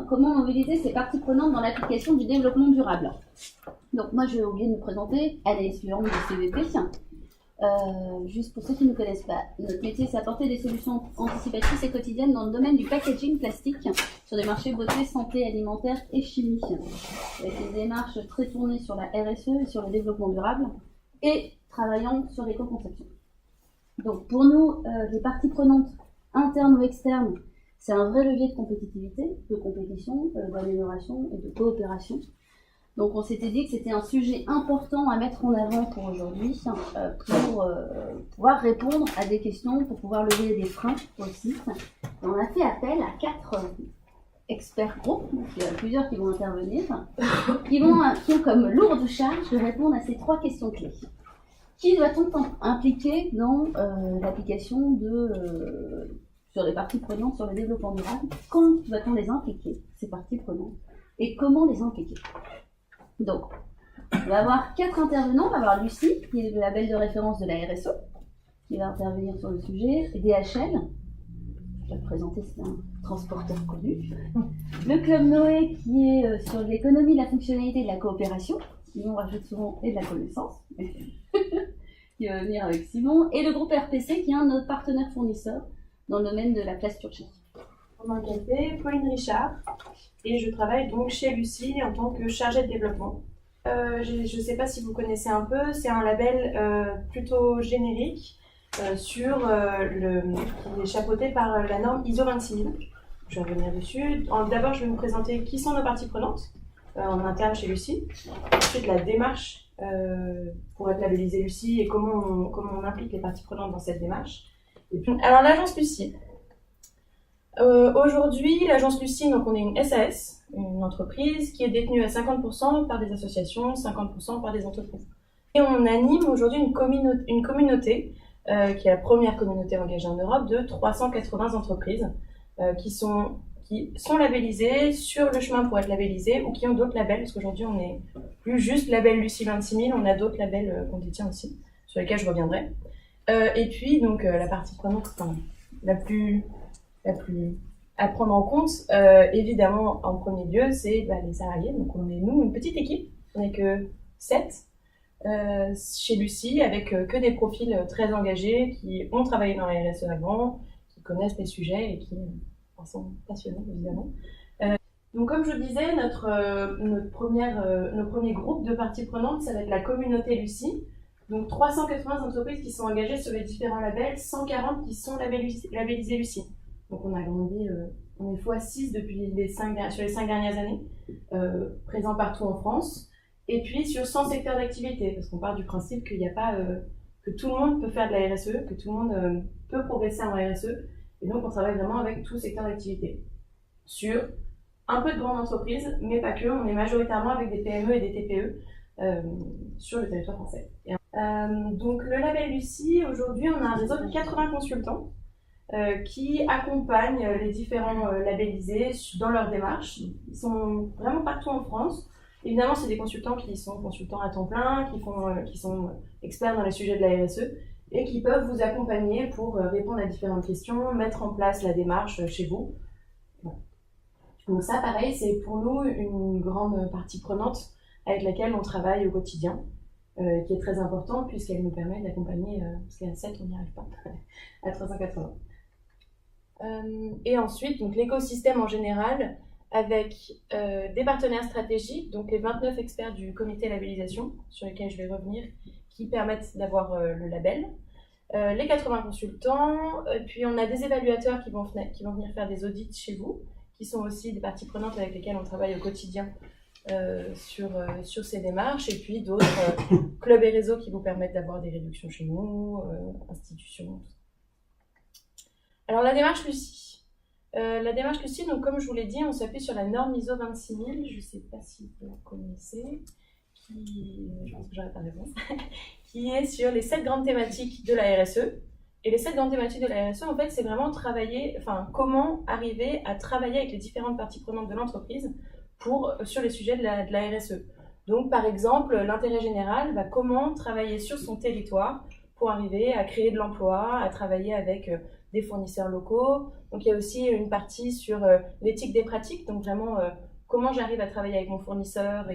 comment mobiliser ces parties prenantes dans l'application du développement durable. Donc moi, je vais oublier de me présenter, Anaïs Luand du CVP. Juste pour ceux qui ne connaissent pas, notre métier, c'est apporter des solutions anticipatrices et quotidiennes dans le domaine du packaging plastique sur des marchés beauté, santé, alimentaire et chimie, avec des démarches très tournées sur la RSE et sur le développement durable, et travaillant sur l'éco-conception. Donc pour nous, les parties prenantes, internes ou externes, c'est un vrai levier de compétitivité, de compétition, d'amélioration et de coopération. Donc on s'était dit que c'était un sujet important à mettre en avant pour aujourd'hui, pour pouvoir répondre à des questions, pour pouvoir lever des freins aussi. Et on a fait appel à 4 experts groupes, donc il y a plusieurs qui vont intervenir, qui ont comme lourde charge de répondre à ces 3 questions clés. Qui doit-on impliquer dans l'application sur les parties prenantes sur le développement durable? Quand doit-on les impliquer, ces parties prenantes? Et comment les impliquer? Donc, on va avoir 4 intervenants. On va avoir Lucie, qui est le label de référence de la RSE, qui va intervenir sur le sujet. DHL, je vais le présenter, c'est un transporteur connu. Le Club Noé, qui est sur l'économie de la fonctionnalité et de la coopération. Simon rajoute souvent et de la connaissance, qui va venir avec Simon. Et le groupe RPC, qui est un de nos partenaires fournisseurs dans le domaine de la plasturgie. Je m'appelle Pauline Richard et je travaille donc chez Lucie en tant que chargée de développement. Je ne sais pas si vous connaissez un peu, c'est un label plutôt générique qui est chapeauté par la norme ISO 26000. Je vais revenir dessus. D'abord, je vais vous présenter qui sont nos parties prenantes en interne chez Lucie. Ensuite, la démarche pour être labellisée Lucie et comment on implique les parties prenantes dans cette démarche. Et puis, alors, l'agence Lucie. Aujourd'hui, l'agence Lucie, donc on est une SAS, une entreprise qui est détenue à 50% par des associations, 50% par des entreprises. Et on anime aujourd'hui une communauté qui est la première communauté engagée en Europe de 380 entreprises qui sont labellisées sur le chemin pour être labellisées ou qui ont d'autres labels, parce qu'aujourd'hui on n'est plus juste label Lucie 26000, on a d'autres labels qu'on détient aussi, sur lesquels je reviendrai. Et puis donc la partie prenante, la plus à prendre en compte, évidemment, en premier lieu, c'est les salariés. Donc, on est, nous, une petite équipe. On n'est que 7 chez Lucie, avec que des profils très engagés qui ont travaillé dans la RSE avant, qui connaissent les sujets et qui sont passionnés, évidemment. Donc, comme je disais, nos premiers groupes de parties prenantes, ça va être la communauté Lucie. Donc, 380 entreprises qui sont engagées sur les différents labels, 140 qui sont labellisées Lucie. Donc on a grandi, on est x6 depuis sur les 5 dernières années, présents partout en France, et puis sur 100 secteurs d'activité, parce qu'on part du principe qu'il n'y a pas, que tout le monde peut faire de la RSE, que tout le monde peut progresser en RSE, et donc on travaille vraiment avec tout secteur d'activité. Sur un peu de grandes entreprises, mais pas que, on est majoritairement avec des PME et des TPE sur le territoire français. Donc le label Lucie, aujourd'hui on a un réseau de 80 consultants, qui accompagnent les différents labellisés dans leur démarche. Ils sont vraiment partout en France. Évidemment, c'est des consultants qui sont consultants à temps plein, qui sont experts dans les sujets de la RSE et qui peuvent vous accompagner pour répondre à différentes questions, mettre en place la démarche chez vous. Voilà. Donc ça, pareil, c'est pour nous une grande partie prenante avec laquelle on travaille au quotidien, qui est très importante puisqu'elle nous permet d'accompagner, parce qu'à 7, on n'y arrive pas, à 380. Et ensuite, donc l'écosystème en général, avec des partenaires stratégiques, donc les 29 experts du comité labellisation, sur lesquels je vais revenir, qui permettent d'avoir le label, les 80 consultants, puis on a des évaluateurs qui vont venir faire des audits chez vous, qui sont aussi des parties prenantes avec lesquelles on travaille au quotidien sur ces démarches, et puis d'autres clubs et réseaux qui vous permettent d'avoir des réductions chez nous, institutions. Alors la démarche Lucie. Donc comme je vous l'ai dit, on s'appuie sur la norme ISO 26000, je ne sais pas si vous la connaissez, je pense que j'aurais pas réponse, qui est sur les 7 grandes thématiques de la RSE. Et les 7 grandes thématiques de la RSE, en fait, c'est vraiment comment arriver à travailler avec les différentes parties prenantes de l'entreprise sur les sujets de la RSE. Donc, par exemple, l'intérêt général, comment travailler sur son territoire pour arriver à créer de l'emploi, à travailler avec des fournisseurs locaux. Donc il y a aussi une partie sur l'éthique des pratiques, donc vraiment comment j'arrive à travailler avec mon fournisseur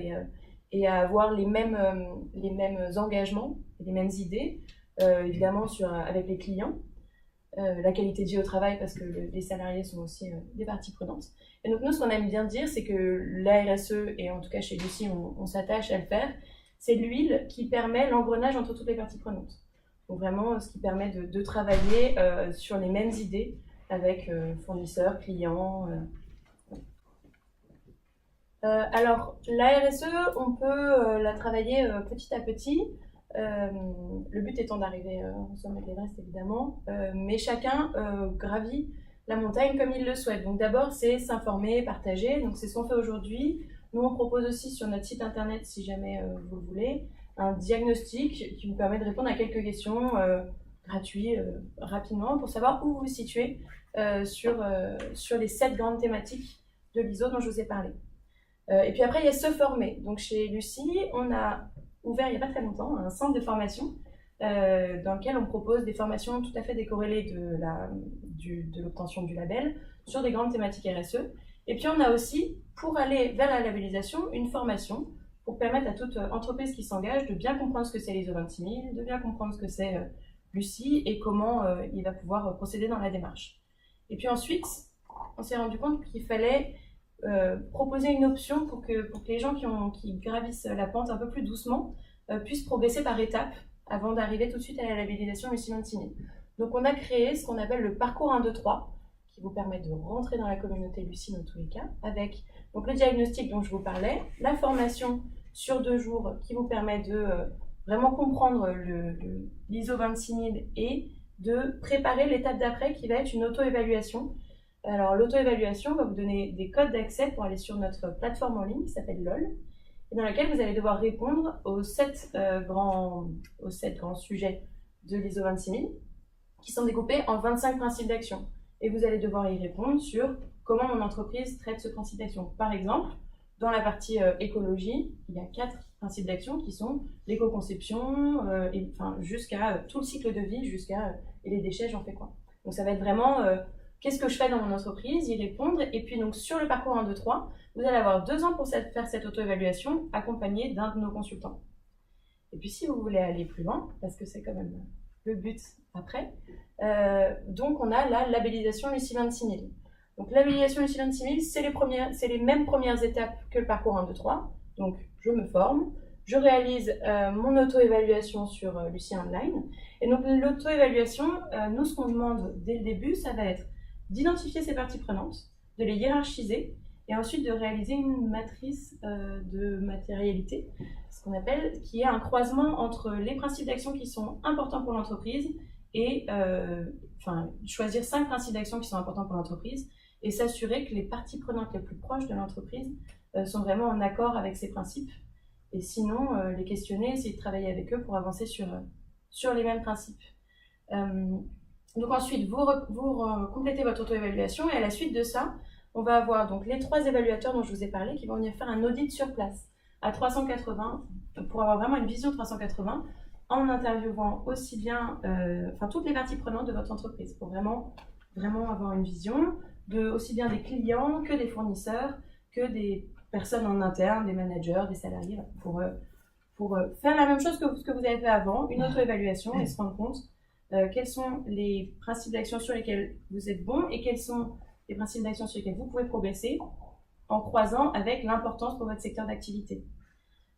et à avoir les mêmes engagements, les mêmes idées, évidemment avec les clients. La qualité de vie au travail, parce que les salariés sont aussi des parties prenantes. Et donc nous, ce qu'on aime bien dire, c'est que la RSE, et en tout cas chez Lucie, on s'attache à le faire, c'est l'huile qui permet l'engrenage entre toutes les parties prenantes. Donc vraiment, ce qui permet de travailler sur les mêmes idées avec fournisseurs, clients. Alors, la RSE, on peut la travailler petit à petit. Le but étant d'arriver au sommet de l'Everest, évidemment, mais chacun gravit la montagne comme il le souhaite. Donc d'abord, c'est s'informer, partager. Donc c'est ce qu'on fait aujourd'hui. Nous, on propose aussi sur notre site internet, si jamais vous le voulez, un diagnostic qui vous permet de répondre à quelques questions gratuits rapidement pour savoir où vous vous situez sur les 7 grandes thématiques de l'ISO dont je vous ai parlé. Et puis après, il y a se former. Donc chez Lucie, on a ouvert il n'y a pas très longtemps un centre de formation dans lequel on propose des formations tout à fait décorrélées de l'obtention du label sur des grandes thématiques RSE. Et puis on a aussi, pour aller vers la labellisation, une formation pour permettre à toute entreprise qui s'engage de bien comprendre ce que c'est l'ISO 26000, de bien comprendre ce que c'est Lucie et comment il va pouvoir procéder dans la démarche. Et puis ensuite, on s'est rendu compte qu'il fallait proposer une option pour que les gens qui gravissent la pente un peu plus doucement puissent progresser par étapes avant d'arriver tout de suite à la labellisation Lucie 26000. Donc on a créé ce qu'on appelle le parcours 1, 2, 3 qui vous permet de rentrer dans la communauté Lucie dans tous les cas avec donc, le diagnostic dont je vous parlais, la formation sur 2 jours qui vous permet de vraiment comprendre l'ISO 26000 et de préparer l'étape d'après qui va être une auto-évaluation. Alors, l'auto-évaluation va vous donner des codes d'accès pour aller sur notre plateforme en ligne qui s'appelle LOL, et dans laquelle vous allez devoir répondre aux 7 grands sujets de l'ISO 26000 qui sont découpés en 25 principes d'action. Et vous allez devoir y répondre sur comment mon entreprise traite ce principe d'action. Par exemple, dans la partie écologie, il y a 4 principes d'action qui sont l'éco-conception, jusqu'à tout le cycle de vie, et les déchets, j'en fais quoi. Donc ça va être vraiment qu'est-ce que je fais dans mon entreprise, y répondre. Et puis donc sur le parcours 1, 2, 3, vous allez avoir 2 ans pour faire cette auto-évaluation accompagné d'un de nos consultants. Et puis si vous voulez aller plus loin, parce que c'est quand même le but après, donc on a la labellisation Lucie 26000. Donc la labellisation Lucie 26000, c'est les mêmes premières étapes que le parcours 1, 2, 3. Donc je me forme, je réalise mon auto-évaluation sur Lucie Online. Et donc l'auto-évaluation, nous ce qu'on demande dès le début, ça va être d'identifier ces parties prenantes, de les hiérarchiser et ensuite de réaliser une matrice de matérialité, ce qu'on appelle, qui est un croisement entre les principes d'action qui sont importants pour l'entreprise et choisir 5 principes d'action qui sont importants pour l'entreprise et s'assurer que les parties prenantes les plus proches de l'entreprise sont vraiment en accord avec ces principes. Et sinon, les questionner, essayer de travailler avec eux pour avancer sur les mêmes principes. Donc ensuite, vous complétez votre auto-évaluation et à la suite de ça, on va avoir donc les 3 évaluateurs dont je vous ai parlé qui vont venir faire un audit sur place à 380 pour avoir vraiment une vision 380 en interviewant aussi bien toutes les parties prenantes de votre entreprise pour vraiment avoir une vision aussi bien des clients que des fournisseurs, que des personnes en interne, des managers, des salariés, pour faire la même chose que ce que vous avez fait avant, une auto-évaluation et se rendre compte quels sont les principes d'action sur lesquels vous êtes bon et quels sont les principes d'action sur lesquels vous pouvez progresser en croisant avec l'importance pour votre secteur d'activité.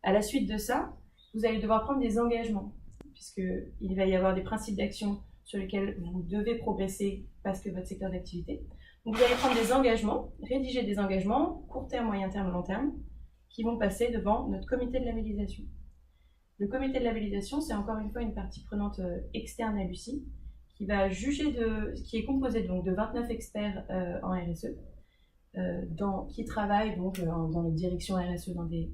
À la suite de ça, vous allez devoir prendre des engagements puisqu'il va y avoir des principes d'action sur lesquels vous devez progresser parce que votre secteur d'activité. Donc vous allez prendre des engagements, rédiger des engagements, court terme, moyen terme, long terme, qui vont passer devant notre comité de labellisation. Le comité de labellisation, c'est encore une fois une partie prenante externe à Lucie, qui est composé donc de 29 experts en RSE, qui travaillent donc dans les directions RSE dans des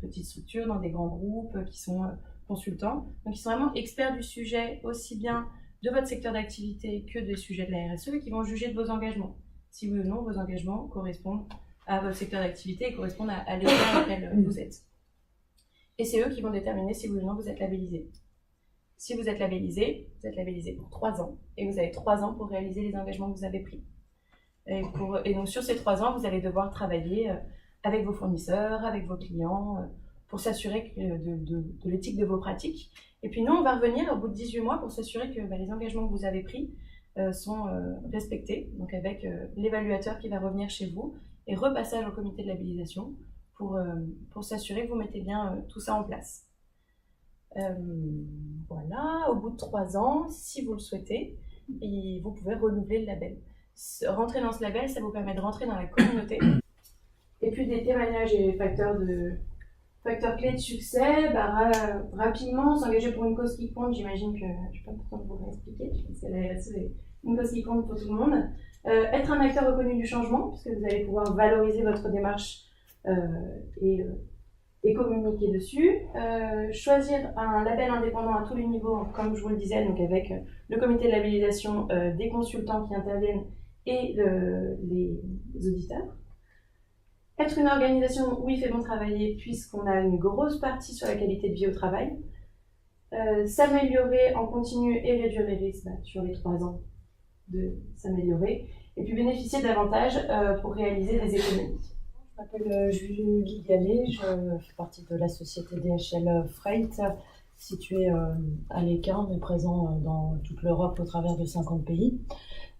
petites structures, dans des grands groupes, qui sont consultants. Donc ils sont vraiment experts du sujet, aussi bien de votre secteur d'activité que des sujets de la RSE, et qui vont juger de vos engagements. Si oui ou non, vos engagements correspondent à votre secteur d'activité et correspondent à l'état dans lequel vous êtes. Et c'est eux qui vont déterminer si oui ou non vous êtes labellisé. Si vous êtes labellisé pour 3 ans et vous avez 3 ans pour réaliser les engagements que vous avez pris. Et donc sur ces 3 ans, vous allez devoir travailler avec vos fournisseurs, avec vos clients, pour s'assurer de l'éthique de vos pratiques. Et puis nous, on va revenir au bout de 18 mois pour s'assurer que les engagements que vous avez pris sont respectés, donc avec l'évaluateur qui va revenir chez vous et repassage au comité de labellisation pour s'assurer que vous mettez bien tout ça en place. Voilà, au bout de 3 ans, si vous le souhaitez, vous pouvez renouveler le label. Rentrer dans ce label, ça vous permet de rentrer dans la communauté. Et puis des témoignages et facteurs clés de succès, rapidement s'engager pour une cause qui compte, j'imagine que je n'ai pas besoin de vous l'expliquer, parce que la RSE est une cause qui compte pour tout le monde. Être un acteur reconnu du changement, puisque vous allez pouvoir valoriser votre démarche et communiquer dessus. Choisir un label indépendant à tous les niveaux, comme je vous le disais, donc avec le comité de labellisation, des consultants qui interviennent et les auditeurs. Être une organisation où il fait bon travailler, puisqu'on a une grosse partie sur la qualité de vie au travail. S'améliorer en continu et réduire les risques sur les 3 ans de s'améliorer. Et puis bénéficier davantage pour réaliser des économies. Je m'appelle Julie Gallet, je fais partie de la société DHL Freight, située à l'Équin, mais présent dans toute l'Europe au travers de 50 pays.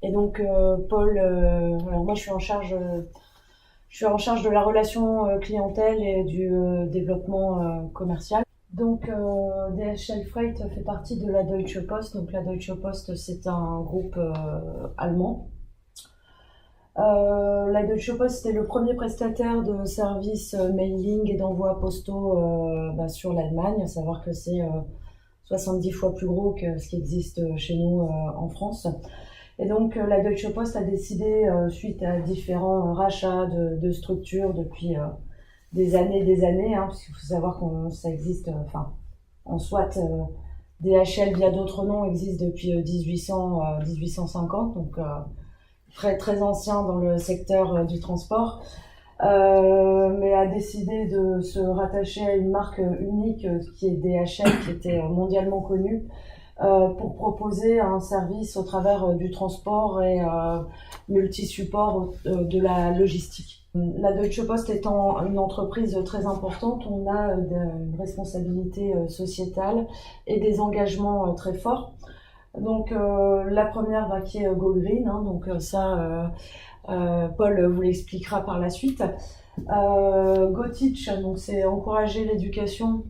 Et donc Paul, alors moi je suis en charge de la relation clientèle et du développement commercial. Donc DHL Freight fait partie de la Deutsche Post. Donc la Deutsche Post, c'est un groupe allemand. La Deutsche Post était le premier prestataire de services mailing et d'envois postaux sur l'Allemagne, à savoir que c'est 70 fois plus gros que ce qui existe chez nous en France. Et donc la Deutsche Post a décidé, suite à différents rachats de structures depuis des années, parce qu'il faut savoir que ça existe, en soit DHL via d'autres noms existe depuis 1850, donc très très ancien dans le secteur du transport, mais a décidé de se rattacher à une marque unique qui est DHL, qui était mondialement connue, pour proposer un service au travers du transport et multi-support de la logistique. La Deutsche Post étant une entreprise très importante, on a une responsabilité sociétale et des engagements très forts. Donc la première qui est Go Green, donc ça Paul vous l'expliquera par la suite. Go Teach, donc c'est encourager l'éducation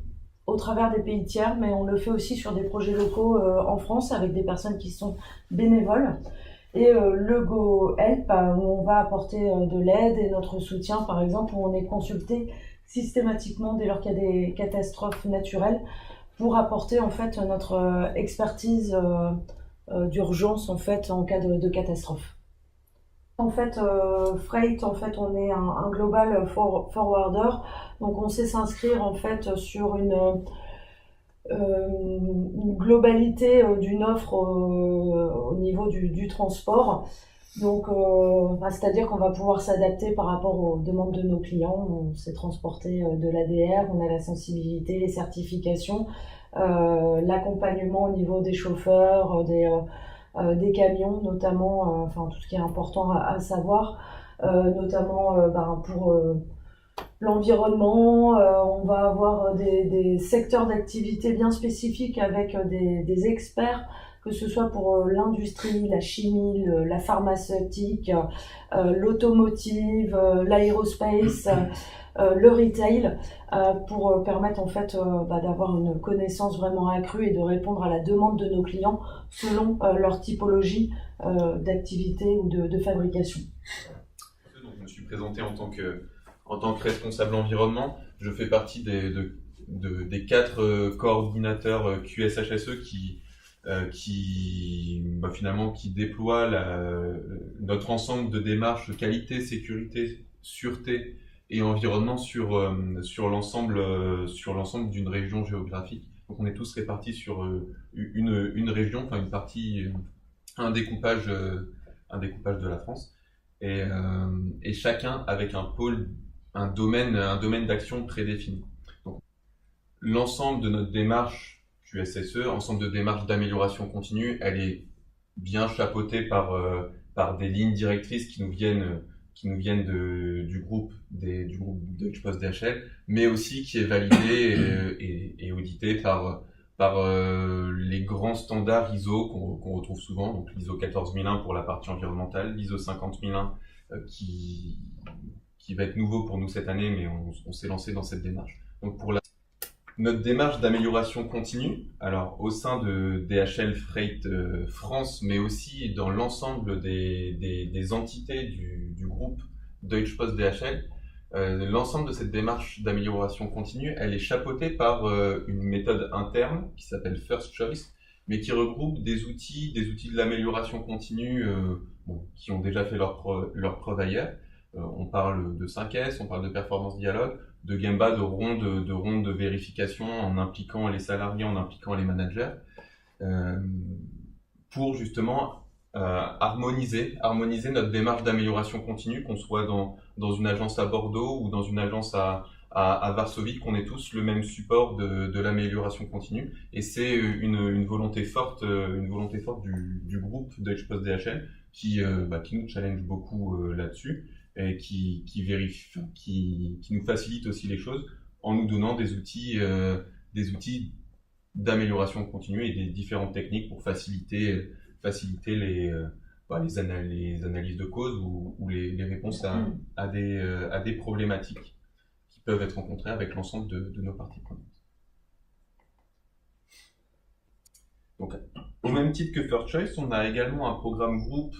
au travers des pays tiers, mais on le fait aussi sur des projets locaux en France avec des personnes qui sont bénévoles. Et le Go Help, où on va apporter de l'aide et notre soutien, par exemple, où on est consulté systématiquement dès lors qu'il y a des catastrophes naturelles, pour apporter en fait notre expertise d'urgence en fait en cas de catastrophe. En fait, Freight, en fait, on est un global forwarder, donc on sait s'inscrire en fait sur une globalité d'une offre au niveau du transport. Donc, c'est-à-dire qu'on va pouvoir s'adapter par rapport aux demandes de nos clients. On sait transporter de l'ADR, on a la sensibilité, les certifications, l'accompagnement au niveau des chauffeurs, des camions notamment, tout ce qui est important à savoir, notamment pour l'environnement. On va avoir des secteurs d'activité bien spécifiques avec des experts, que ce soit pour l'industrie, la chimie, la pharmaceutique, l'automotive, l'aérospace, le retail, pour permettre en fait d'avoir une connaissance vraiment accrue et de répondre à la demande de nos clients selon leur typologie d'activité ou de fabrication. Donc, je me suis présenté en tant que responsable environnement. Je fais partie des 4 coordinateurs QSHSE qui déploient notre ensemble de démarches qualité, sécurité, sûreté et environnement sur l'ensemble d'une région géographique. Donc on est tous répartis sur une région, une partie, un découpage de la France, et chacun avec un pôle, un domaine d'action prédéfini. Donc l'ensemble de notre démarche QSSE, ensemble de démarches d'amélioration continue. Elle est bien chapeautée par des lignes directrices qui nous viennent du groupe Deutsche Post DHL, mais aussi qui est validée et auditée par les grands standards ISO qu'on retrouve souvent, donc l'ISO 14001 pour la partie environnementale, l'ISO 50001 qui va être nouveau pour nous cette année, mais on s'est lancé dans cette démarche. Donc pour notre démarche d'amélioration continue, alors au sein de DHL Freight France, mais aussi dans l'ensemble des entités du groupe Deutsche Post DHL, l'ensemble de cette démarche d'amélioration continue, elle est chapeautée par une méthode interne qui s'appelle First Choice, mais qui regroupe des outils de l'amélioration continue qui ont déjà fait leur preuve ailleurs. On parle de 5S, on parle de performance dialogue, de Gemba, de rondes de vérification en impliquant les salariés, en impliquant les managers, pour justement harmoniser notre démarche d'amélioration continue, qu'on soit dans une agence à Bordeaux ou dans une agence à Varsovie, qu'on ait tous le même support de l'amélioration continue. Et c'est une volonté forte du groupe Deutsche Post DHL qui nous challenge beaucoup là-dessus et qui nous facilite aussi les choses en nous donnant des outils d'amélioration continue et des différentes techniques pour faciliter les analyses de cause ou les réponses à des problématiques qui peuvent être rencontrées avec l'ensemble de nos parties prenantes. Donc, au même titre que First Choice, on a également un programme groupe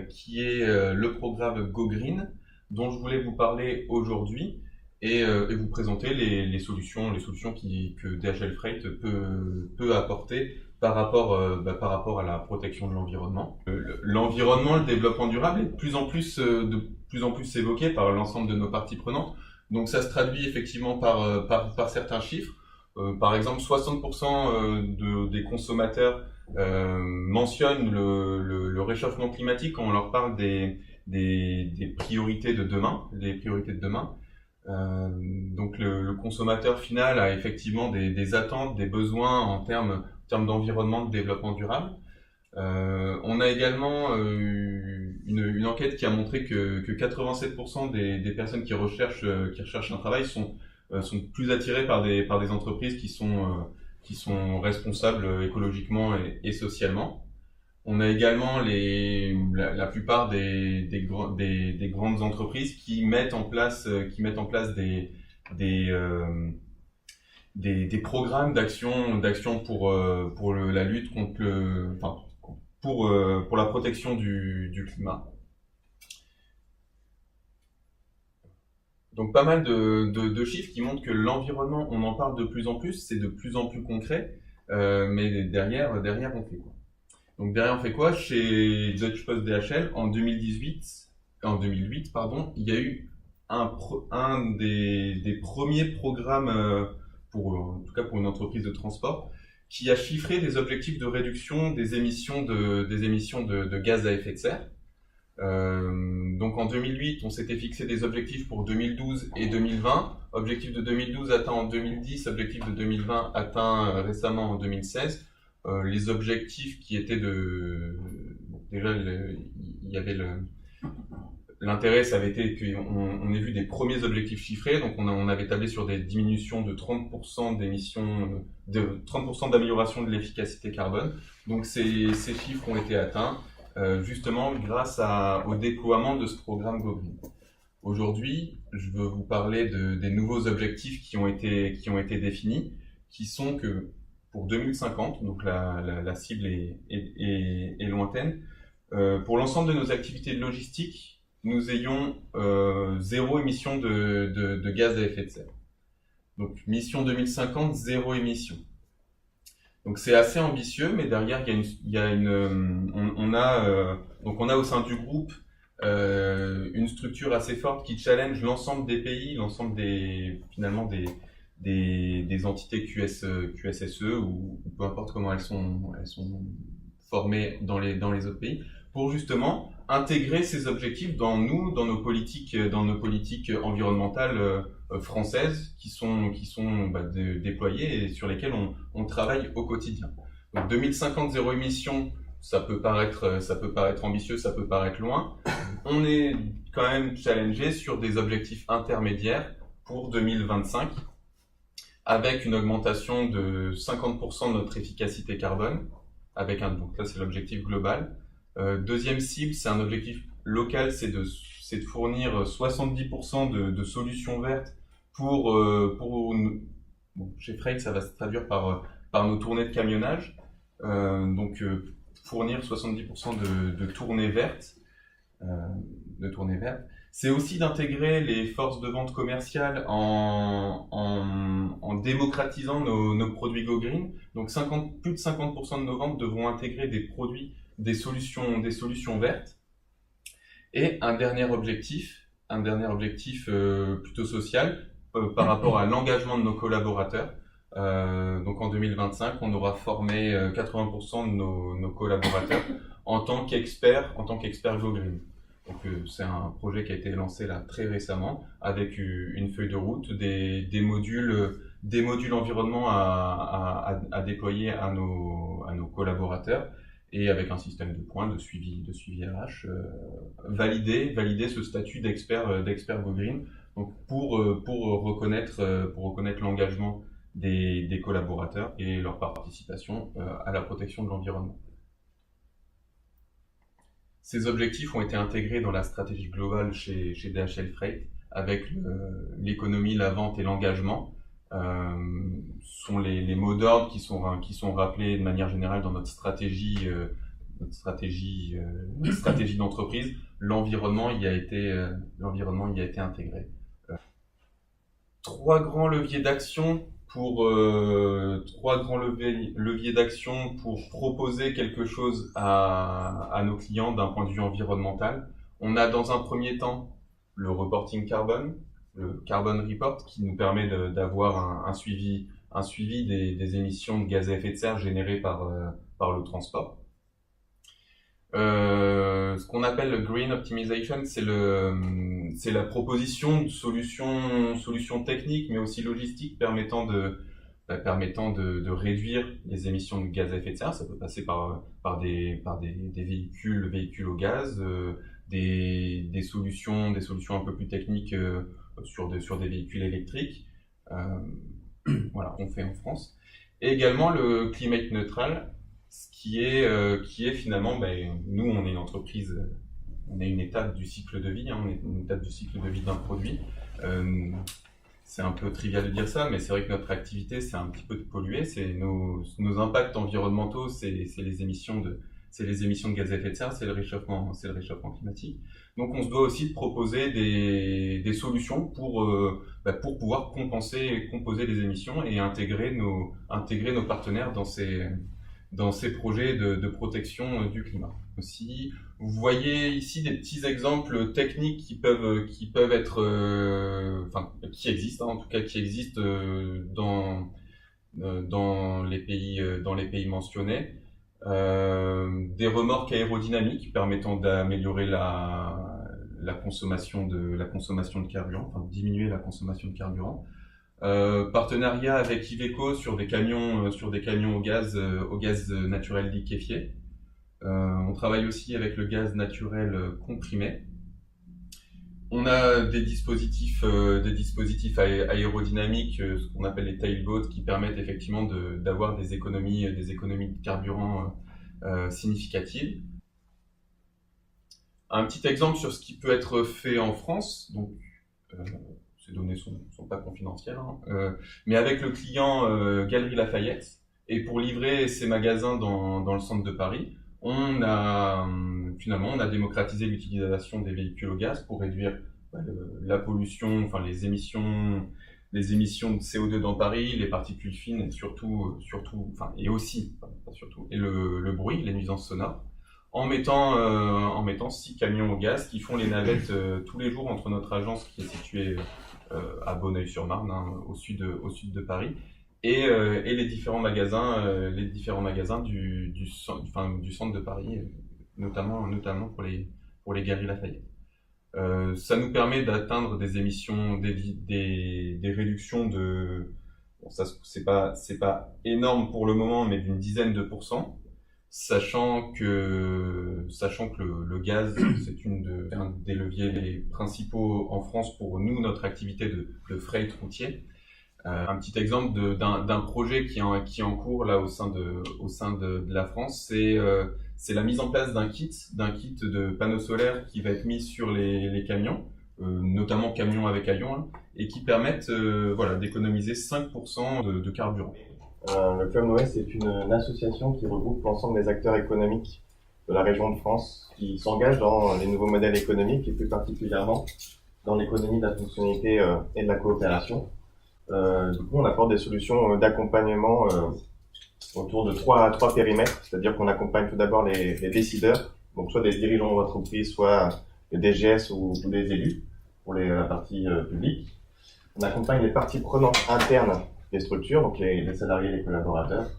qui est le programme Go Green, dont je voulais vous parler aujourd'hui et vous présenter les solutions que DHL Freight peut apporter par rapport à la protection de l'environnement. L'environnement, le développement durable est de plus en plus évoqué par l'ensemble de nos parties prenantes. Donc ça se traduit effectivement par certains chiffres. Par exemple, 60% des consommateurs mentionnent le réchauffement climatique quand on leur parle des priorités de demain, donc le consommateur final a effectivement des attentes, des besoins en termes d'environnement, de développement durable. On a également une enquête qui a montré que 87% des personnes qui recherchent un travail sont plus attirées par des entreprises qui sont responsables écologiquement et socialement. On a également la plupart des grandes entreprises qui mettent en place des programmes d'action pour la lutte pour la protection du climat. Donc pas mal de chiffres qui montrent que l'environnement, on en parle de plus en plus, c'est de plus en plus concret, mais derrière on fait quoi? Donc derrière on fait quoi? Chez Deutsche Post DHL en 2008, il y a eu un des premiers programmes en tout cas pour une entreprise de transport qui a chiffré des objectifs de réduction des émissions de gaz à effet de serre. Donc en 2008, on s'était fixé des objectifs pour 2012 et 2020. Objectif de 2012 atteint en 2010, objectif de 2020 atteint récemment en 2016. Les objectifs qui étaient déjà il y avait l'intérêt, ça avait été qu'on ait vu des premiers objectifs chiffrés. Donc on avait tablé sur des diminutions de 30% d'émissions, de 30% d'amélioration de l'efficacité carbone. Donc ces chiffres ont été atteints. Justement grâce au déploiement de ce programme Go Green. Aujourd'hui, je veux vous parler des nouveaux objectifs qui ont été définis, qui sont que pour 2050, donc la cible est lointaine, pour l'ensemble de nos activités de logistique, nous ayons zéro émission de gaz à effet de serre. Donc mission 2050, zéro émission. Donc c'est assez ambitieux, mais derrière on a au sein du groupe une structure assez forte qui challenge l'ensemble des pays, l'ensemble des entités QSSE ou peu importe comment elles sont formées dans les autres pays, pour justement intégrer ces objectifs dans nos politiques environnementales françaises qui sont déployées et sur lesquelles on travaille au quotidien. Donc 2050 zéro émission, ça peut paraître ambitieux, ça peut paraître loin. On est quand même challengé sur des objectifs intermédiaires pour 2025, avec une augmentation de 50% de notre efficacité carbone, donc là c'est l'objectif global. Deuxième cible, c'est un objectif local, c'est de fournir 70% de solutions vertes chez Freight, ça va se traduire par nos tournées de camionnage. Fournir 70% de tournées vertes. C'est aussi d'intégrer les forces de vente commerciales en démocratisant nos produits Go Green. Donc plus de 50% de nos ventes devront intégrer des solutions vertes. Et un dernier objectif plutôt social par rapport à l'engagement de nos collaborateurs. Donc en 2025, on aura formé 80% de nos collaborateurs en tant qu'experts Go Green. Donc c'est un projet qui a été lancé là très récemment avec une feuille de route, des modules environnement à déployer à nos collaborateurs et avec un système de points de suivi RH, valider ce statut d'expert Go Green. Donc pour reconnaître l'engagement des collaborateurs et leur participation à la protection de l'environnement. Ces objectifs ont été intégrés dans la stratégie globale chez DHL Freight avec l'économie, la vente et l'engagement. Sont les mots d'ordre qui sont rappelés de manière générale dans notre stratégie d'entreprise. L'environnement y a été intégré. Trois grands leviers d'action pour proposer quelque chose à nos clients d'un point de vue environnemental. On a dans un premier temps le reporting carbone, le Carbon Report, qui nous permet d'avoir un suivi des émissions de gaz à effet de serre générées par le transport. Ce qu'on appelle le Green Optimization, c'est la proposition de solutions techniques, mais aussi logistiques permettant de réduire les émissions de gaz à effet de serre. Ça peut passer par des véhicules au gaz, des solutions un peu plus techniques sur des véhicules électriques. Voilà, on fait en France. Et également le climate neutral, ce qui est finalement, nous on est une entreprise, on est une étape du cycle de vie, on est une étape du cycle de vie d'un produit. C'est un peu trivial de dire ça, mais c'est vrai que notre activité, c'est un petit peu de polluer. C'est nos impacts environnementaux, c'est les émissions de gaz à effet de serre, c'est le réchauffement climatique. Donc on se doit aussi de proposer des solutions pour pouvoir composer les émissions et intégrer nos partenaires dans ces projets de protection du climat. Aussi, vous voyez ici des petits exemples techniques qui peuvent être, qui existent, en tout cas qui existent dans les pays mentionnés. Des remorques aérodynamiques permettant d'améliorer la consommation de carburant, enfin diminuer la consommation de carburant. Partenariat avec Iveco sur des camions au gaz naturel liquéfié. On travaille aussi avec le gaz naturel comprimé. On a des dispositifs aérodynamiques, ce qu'on appelle les tailboats, qui permettent effectivement d'avoir des économies de carburant significatives. Un petit exemple sur ce qui peut être fait en France. Donc, ces données sont pas confidentielles, mais avec le client Galeries Lafayette, et pour livrer ces magasins dans le centre de Paris, on a démocratisé l'utilisation des véhicules au gaz pour réduire la pollution, enfin les émissions de CO2 dans Paris, les particules fines et le bruit, les nuisances sonores, en mettant 6 camions au gaz qui font les navettes tous les jours entre notre agence qui est située à Bonneuil-sur-Marne, au sud de Paris, et les différents magasins du centre de Paris, notamment pour les Galeries Lafayette. Ça nous permet d'atteindre des émissions, des réductions de, bon, ça c'est pas énorme pour le moment, mais d'une dizaine de %, sachant que le gaz c'est un des leviers les principaux en France pour nous, notre activité de freight routier. Un petit exemple d'un projet qui est en cours là au sein de la France, c'est la mise en place d'un kit de panneaux solaires qui va être mis sur les camions, notamment camions avec avion, hein, et qui permettent d'économiser 5% de carburant. Le Club Noé, c'est une association qui regroupe l'ensemble des acteurs économiques de la région de France qui s'engagent dans les nouveaux modèles économiques et plus particulièrement dans l'économie de la fonctionnalité et de la coopération. Du coup, on apporte des solutions d'accompagnement autour de trois périmètres, c'est-à-dire qu'on accompagne tout d'abord les décideurs, donc soit des dirigeants d'entreprise, soit des DGS ou des élus pour la partie publique. On accompagne les parties prenantes internes des structures, donc les salariés, les collaborateurs,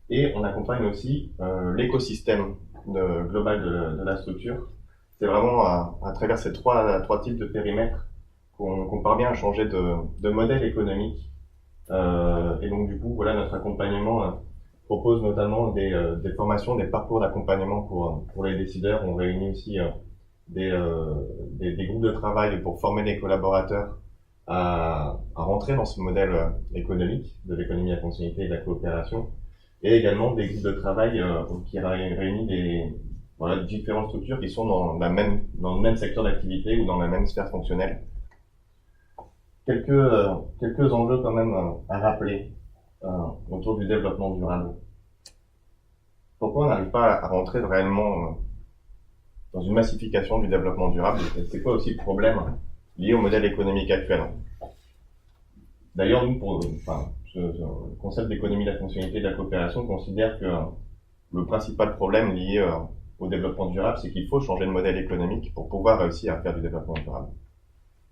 et on accompagne aussi l'écosystème global de la structure. C'est vraiment à travers ces trois types de périmètres qu'on parvient à changer de modèle économique. Et donc du coup, voilà, notre accompagnement propose notamment des formations, des parcours d'accompagnement pour les décideurs. On réunit aussi des groupes de travail pour former les collaborateurs à rentrer dans ce modèle économique de l'économie à fonctionnalité et de la coopération, et également des groupes de travail qui réunissent différentes structures qui sont dans le même secteur d'activité ou dans la même sphère fonctionnelle. Quelques enjeux quand même à rappeler autour du développement durable. Pourquoi on n'arrive pas à rentrer réellement dans une massification du développement durable, et c'est quoi aussi le problème lié au modèle économique actuel? D'ailleurs, nous, ce concept d'économie de la fonctionnalité et de la coopération considère que le principal problème lié au développement durable, c'est qu'il faut changer de modèle économique pour pouvoir réussir à faire du développement durable.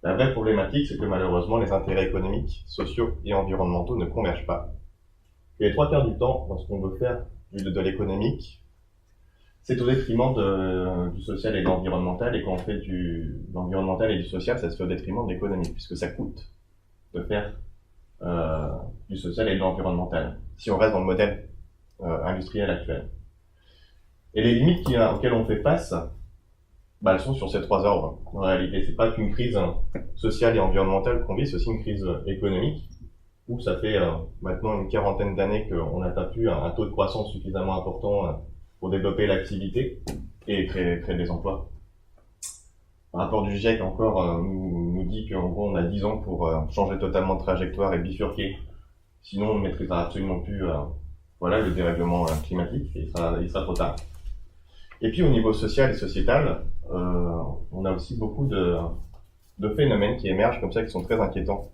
La vraie problématique, c'est que malheureusement, les intérêts économiques, sociaux et environnementaux ne convergent pas. Et les 3/4 du temps, lorsqu'on veut faire de l'économique, c'est au détriment du social et de l'environnemental, et quand on fait de l'environnemental et du social, ça se fait au détriment de l'économique, puisque ça coûte de faire du social et de l'environnemental, si on reste dans le modèle industriel actuel. Et les limites auxquelles on fait face, elles sont sur ces 3 ordres. En réalité, c'est pas qu'une crise sociale et environnementale qu'on vit, c'est aussi une crise économique, où ça fait maintenant une 40aine d'années qu'on n'a pas pu un taux de croissance suffisamment important pour développer l'activité et créer des emplois. Un rapport du GIEC encore nous dit qu'en gros on a 10 ans pour changer totalement de trajectoire et bifurquer. Sinon on ne maîtrisera absolument plus le dérèglement climatique, et il sera trop tard. Et puis au niveau social et sociétal, on a aussi beaucoup de phénomènes qui émergent comme ça, qui sont très inquiétants.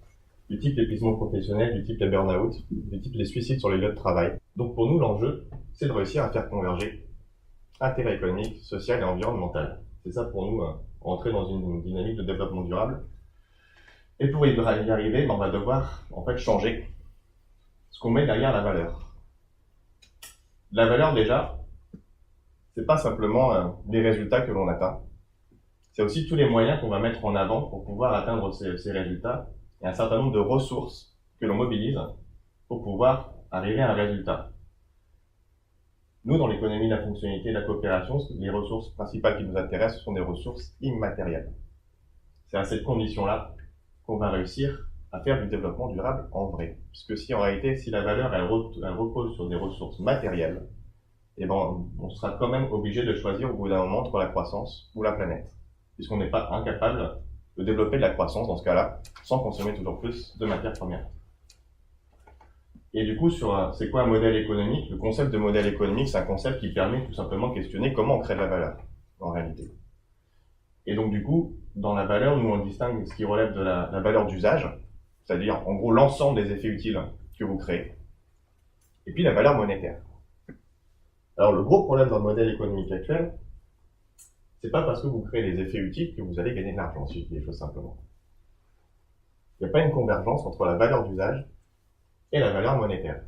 Du type l'épuisement professionnel, du type les burn-out, du type les suicides sur les lieux de travail. Donc pour nous, l'enjeu, c'est de réussir à faire converger intérêt économique, social et environnemental. C'est ça pour nous, rentrer dans une dynamique de développement durable. Et pour y arriver, on va devoir en fait changer ce qu'on met derrière la valeur. La valeur déjà, c'est pas simplement les résultats que l'on atteint. C'est aussi tous les moyens qu'on va mettre en avant pour pouvoir atteindre ces résultats, et un certain nombre de ressources que l'on mobilise pour pouvoir arriver à un résultat. Nous, dans l'économie de la fonctionnalité et de la coopération, les ressources principales qui nous intéressent sont des ressources immatérielles. C'est à cette condition-là qu'on va réussir à faire du développement durable en vrai. Puisque si en réalité, si la valeur elle repose sur des ressources matérielles, on sera quand même obligé de choisir au bout d'un moment entre la croissance ou la planète. Puisqu'on n'est pas incapable de développer de la croissance dans ce cas-là, sans consommer toujours plus de matières premières. Et du coup, c'est quoi un modèle économique? Le concept de modèle économique, c'est un concept qui permet tout simplement de questionner comment on crée de la valeur, en réalité. Et donc du coup, dans la valeur, nous on distingue ce qui relève de la valeur d'usage, c'est-à-dire en gros l'ensemble des effets utiles que vous créez, et puis la valeur monétaire. Alors le gros problème dans le modèle économique actuel, c'est pas parce que vous créez des effets utiles que vous allez gagner de l'argent, si je dis les choses simplement. Il n'y a pas une convergence entre la valeur d'usage et la valeur monétaire.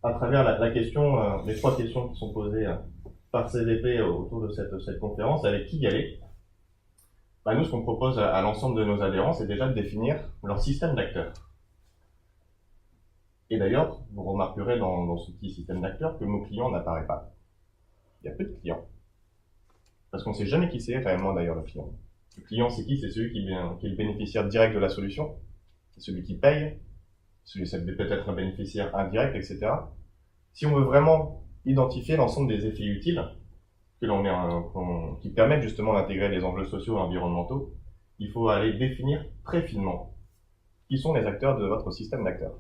À travers la question, les 3 questions qui sont posées par CVP autour de cette conférence, avec qui y aller. Nous, ce qu'on propose à l'ensemble de nos adhérents, c'est déjà de définir leur système d'acteurs. Et d'ailleurs, vous remarquerez dans ce petit système d'acteurs que le mot client n'apparaît pas. Il y a peu de clients. Parce qu'on ne sait jamais qui c'est réellement d'ailleurs le client. Le client, c'est qui? C'est celui qui est le bénéficiaire direct de la solution. C'est celui qui paye. C'est peut-être un bénéficiaire indirect, etc. Si on veut vraiment identifier l'ensemble des effets utiles qui permettent justement d'intégrer les enjeux sociaux et environnementaux, il faut aller définir très finement qui sont les acteurs de votre système d'acteurs.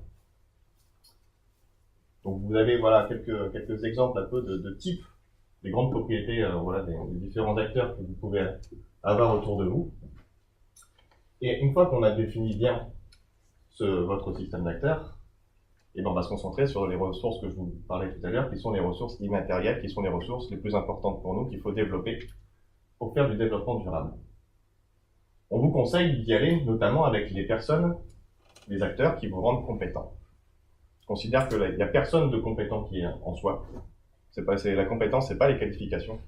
Donc vous avez voilà quelques exemples un peu de types des grandes propriétés des différents acteurs que vous pouvez avoir autour de vous. Et une fois qu'on a défini bien votre système d'acteurs, on va se concentrer sur les ressources que je vous parlais tout à l'heure, qui sont les ressources immatérielles, qui sont les ressources les plus importantes pour nous, qu'il faut développer pour faire du développement durable. On vous conseille d'y aller notamment avec les personnes, les acteurs qui vous rendent compétents. Je considère qu'il n'y a personne de compétent qui est en soi. La compétence, c'est pas les qualifications.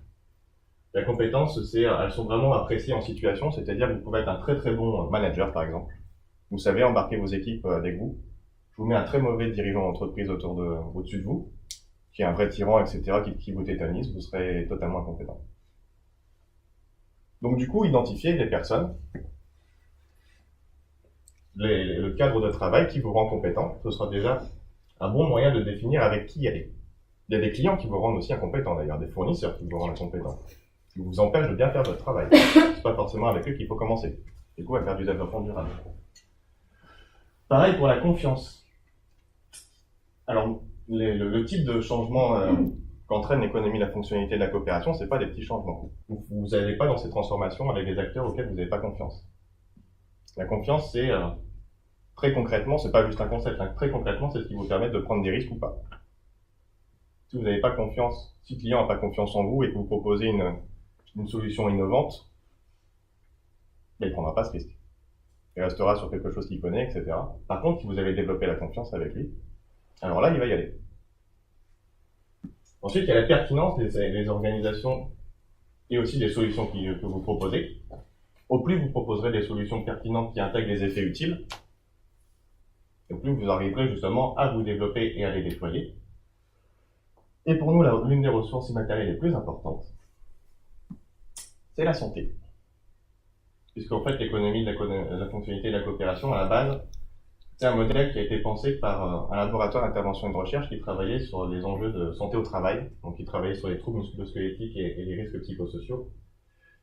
La compétence, elles sont vraiment appréciées en situation, c'est-à-dire que vous pouvez être un très très bon manager, par exemple. Vous savez embarquer vos équipes avec vous. Je vous mets un très mauvais dirigeant d'entreprise au-dessus de vous, qui est un vrai tyran, etc., qui vous tétanise, vous serez totalement incompétent. Donc du coup, identifiez les personnes, le cadre de travail qui vous rend compétent, ce sera déjà un bon moyen de définir avec qui y aller. Il y a des clients qui vous rendent aussi incompétents d'ailleurs, des fournisseurs qui vous rendent incompétents, qui vous empêchent de bien faire votre travail. C'est pas forcément avec eux qu'il faut commencer. Du coup, à faire du développement durable. Pareil pour la confiance. Alors, le type de changement qu'entraîne l'économie, la fonctionnalité de la coopération, c'est pas des petits changements. Vous n'allez pas dans ces transformations avec des acteurs auxquels vous n'avez pas confiance. La confiance, c'est très concrètement, c'est pas juste un concept, très concrètement, c'est ce qui vous permet de prendre des risques ou pas. Si vous n'avez pas confiance, si le client n'a pas confiance en vous et que vous proposez une solution innovante, il ne prendra pas ce risque. Il restera sur quelque chose qu'il connaît, etc. Par contre, si vous avez développé la confiance avec lui, alors là, il va y aller. Ensuite, il y a la pertinence des organisations et aussi des solutions que vous proposez. Au plus vous proposerez des solutions pertinentes qui intègrent les effets utiles, au plus vous arriverez justement à vous développer et à les déployer. Et pour nous, l'une des ressources immatérielles les plus importantes, c'est la santé. Puisqu'en fait, l'économie de la fonctionnalité de la coopération, à la base, c'est un modèle qui a été pensé par un laboratoire d'intervention et de recherche qui travaillait sur les enjeux de santé au travail, donc qui travaillait sur les troubles musculo-squelettiques et les risques psychosociaux,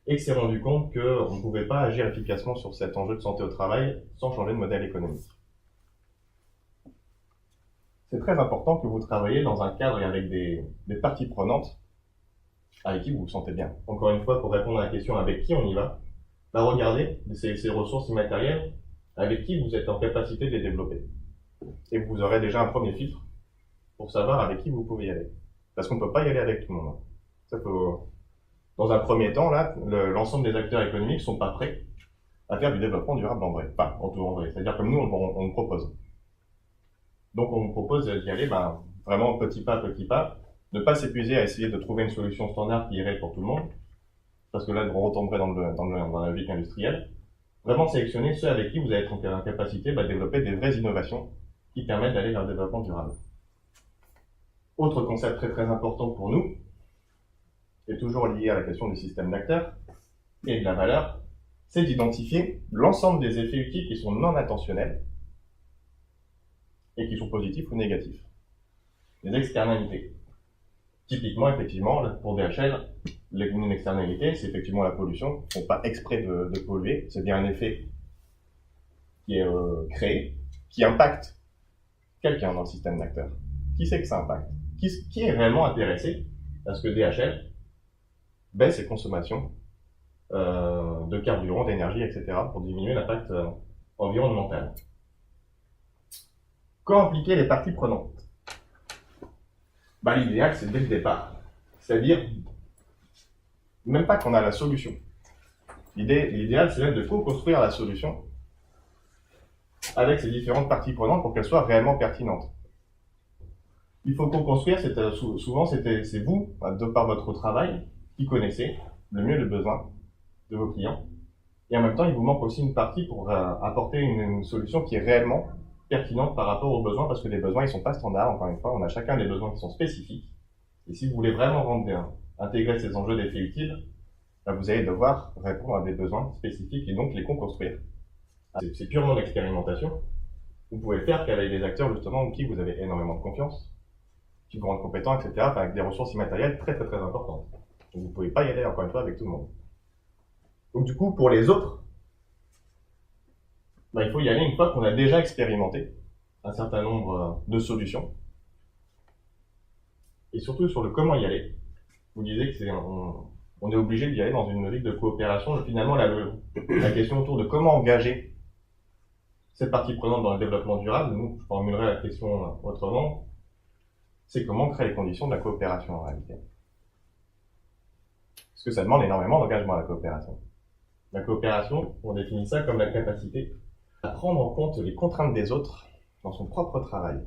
et qui s'est rendu compte qu'on ne pouvait pas agir efficacement sur cet enjeu de santé au travail sans changer de modèle économique. C'est très important que vous travaillez dans un cadre et avec des parties prenantes avec qui vous vous sentez bien. Encore une fois, pour répondre à la question avec qui on y va, regardez ces ressources immatérielles avec qui vous êtes en capacité de les développer. Et vous aurez déjà un premier filtre pour savoir avec qui vous pouvez y aller. Parce qu'on ne peut pas y aller avec tout le monde. Dans un premier temps, là, l'ensemble des acteurs économiques ne sont pas prêts à faire du développement durable en vrai. Enfin, en tout en vrai. C'est-à-dire comme nous, on le propose. Donc on vous propose d'y aller vraiment petit pas, ne pas s'épuiser à essayer de trouver une solution standard qui irait pour tout le monde, parce que là, on retomberait dans la logique industrielle. Vraiment sélectionner ceux avec qui vous allez être en capacité de développer des vraies innovations qui permettent d'aller vers le développement durable. Autre concept très très important pour nous, et toujours lié à la question du système d'acteurs et de la valeur, c'est d'identifier l'ensemble des effets utiles qui sont non intentionnels et qui sont positifs ou négatifs. Les externalités. Typiquement, effectivement, pour DHL, une externalité, c'est effectivement la pollution. Ils ne font pas exprès de polluer, c'est bien un effet qui est créé, qui impacte quelqu'un dans le système d'acteurs. Qui c'est que ça impacte? Qui est réellement intéressé à ce que DHL baisse ses consommations de carburant, d'énergie, etc. pour diminuer l'impact environnemental? Quand impliquer les parties prenantes? L'idéal, c'est dès le départ. C'est-à-dire, même pas qu'on a la solution. L'idéal, c'est même de co-construire la solution avec ces différentes parties prenantes pour qu'elles soient réellement pertinentes. Il faut co-construire, souvent c'est vous, de par votre travail, qui connaissez le mieux les besoins de vos clients. Et en même temps, il vous manque aussi une partie pour apporter une solution qui est réellement pertinente par rapport aux besoins, parce que les besoins, ils sont pas standards, encore une fois, on a chacun des besoins qui sont spécifiques. Et si vous voulez vraiment intégrer ces enjeux d'effets utiles, vous allez devoir répondre à des besoins spécifiques et donc les co-construire. C'est purement l'expérimentation. Vous pouvez le faire qu'avec des acteurs, justement, en qui vous avez énormément de confiance, qui vous rendent compétents, etc., avec des ressources immatérielles très très très importantes. Donc vous ne pouvez pas y aller, encore une fois, avec tout le monde. Donc du coup, pour les autres, il faut y aller une fois qu'on a déjà expérimenté un certain nombre de solutions. Et surtout sur le comment y aller. Vous disiez que on est obligé d'y aller dans une logique de coopération. Finalement, la question autour de comment engager cette partie prenante dans le développement durable, nous, je formulerai la question autrement, c'est comment créer les conditions de la coopération en réalité. Parce que ça demande énormément d'engagement à la coopération. La coopération, on définit ça comme la capacité à prendre en compte les contraintes des autres dans son propre travail.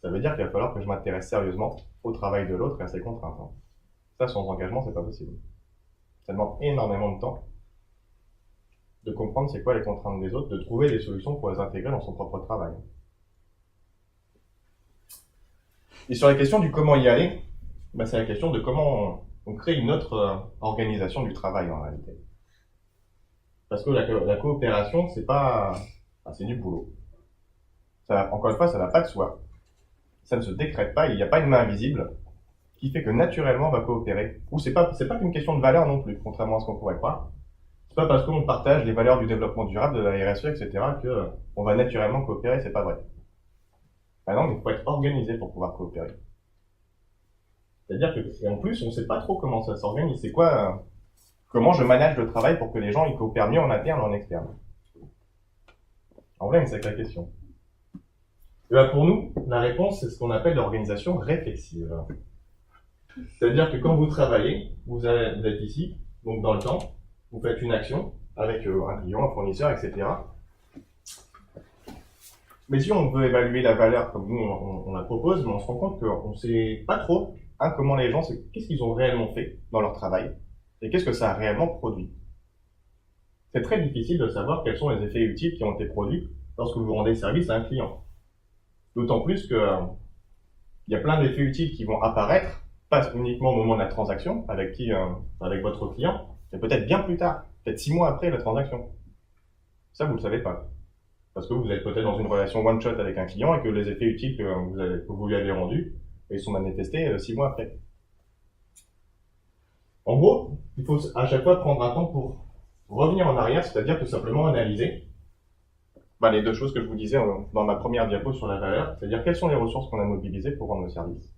Ça veut dire qu'il va falloir que je m'intéresse sérieusement au travail de l'autre et à ses contraintes. Ça, sans engagement, c'est pas possible. Ça demande énormément de temps de comprendre c'est quoi les contraintes des autres, de trouver des solutions pour les intégrer dans son propre travail. Et sur la question du comment y aller, c'est la question de comment on crée une autre organisation du travail en réalité. Parce que la coopération, c'est du boulot. Encore une fois, ça va pas de soi. Ça ne se décrète pas, il n'y a pas une main invisible qui fait que naturellement on va coopérer. Ou c'est pas qu'une question de valeur non plus, contrairement à ce qu'on pourrait croire. C'est pas parce qu'on partage les valeurs du développement durable, de la RSE, etc., que on va naturellement coopérer, c'est pas vrai. Non, il faut être organisé pour pouvoir coopérer. C'est-à-dire que, et en plus, on sait pas trop comment ça s'organise. C'est quoi, comment je manage le travail pour que les gens, ils coopèrent mieux en interne ou en externe? En vrai, c'est la question. Et pour nous, la réponse, c'est ce qu'on appelle l'organisation réflexive. C'est-à-dire que quand vous travaillez, vous êtes ici, donc dans le temps, vous faites une action avec un client, un fournisseur, etc. Mais si on veut évaluer la valeur comme nous on la propose, mais on se rend compte qu'on ne sait pas trop comment les gens, qu'est-ce qu'ils ont réellement fait dans leur travail et qu'est-ce que ça a réellement produit. C'est très difficile de savoir quels sont les effets utiles qui ont été produits lorsque vous rendez service à un client. D'autant plus que il y a plein d'effets utiles qui vont apparaître, pas uniquement au moment de la transaction avec votre client, mais peut-être bien plus tard, peut-être 6 mois après la transaction. Ça, vous le savez pas. Parce que vous êtes peut-être dans une relation one-shot avec un client et que les effets utiles que vous lui avez rendus, ils sont manifestés 6 mois après. En gros, il faut à chaque fois prendre un temps pour revenir en arrière, c'est-à-dire tout simplement analyser les deux choses que je vous disais dans ma première diapo sur la valeur, c'est-à-dire quelles sont les ressources qu'on a mobilisées pour rendre le service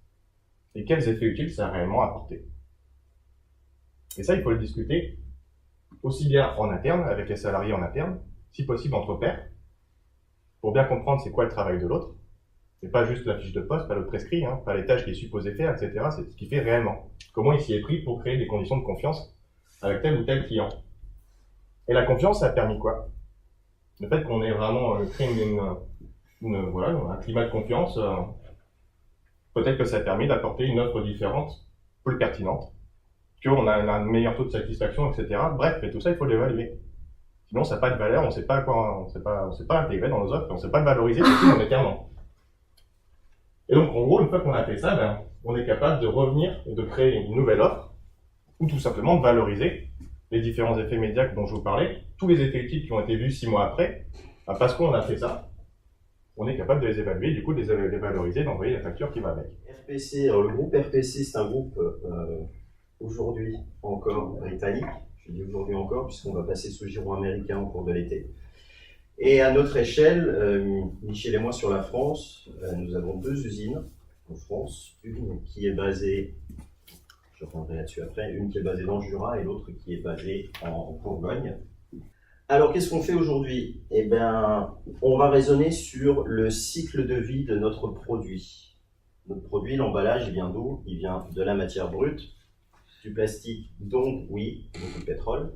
et quels effets utiles ça a réellement apporté. Et ça, il faut le discuter aussi bien en interne, avec les salariés en interne, si possible entre pairs, pour bien comprendre c'est quoi le travail de l'autre, et pas juste la fiche de poste, pas le prescrit, pas les tâches qu'il est supposé faire, etc. C'est ce qu'il fait réellement. Comment il s'y est pris pour créer des conditions de confiance avec tel ou tel client. Et la confiance, ça a permis quoi? Le fait qu'on ait vraiment créé un climat de confiance, peut-être que ça a permis d'apporter une offre différente, plus pertinente, qu'on a un meilleur taux de satisfaction, etc. Bref, et tout ça, il faut l'évaluer. Sinon, ça n'a pas de valeur, on ne sait pas à quoi, on sait pas intégrer dans nos offres, on ne sait pas le valoriser, surtout monétairement. Et donc, en gros, une fois qu'on a fait ça, on est capable de revenir et de créer une nouvelle offre, ou tout simplement de valoriser les différents effets médias dont je vous parlais, tous les effets utiles qui ont été vus 6 mois après, parce qu'on a fait ça, on est capable de les évaluer, du coup de les valoriser, d'envoyer la facture qui va avec. RPC, le groupe RPC, c'est un groupe aujourd'hui encore britannique, je dis aujourd'hui encore, puisqu'on va passer sous giron américain au cours de l'été. Et à notre échelle, Michel et moi sur la France, nous avons 2 usines en France, une qui est basée, je reviendrai là-dessus après, une qui est basée dans le Jura et l'autre qui est basée en Bourgogne. Alors, qu'est-ce qu'on fait aujourd'hui? Eh bien, on va raisonner sur le cycle de vie de notre produit. Notre produit, l'emballage, il vient d'où? Il vient de la matière brute, du plastique, donc, oui, beaucoup de pétrole,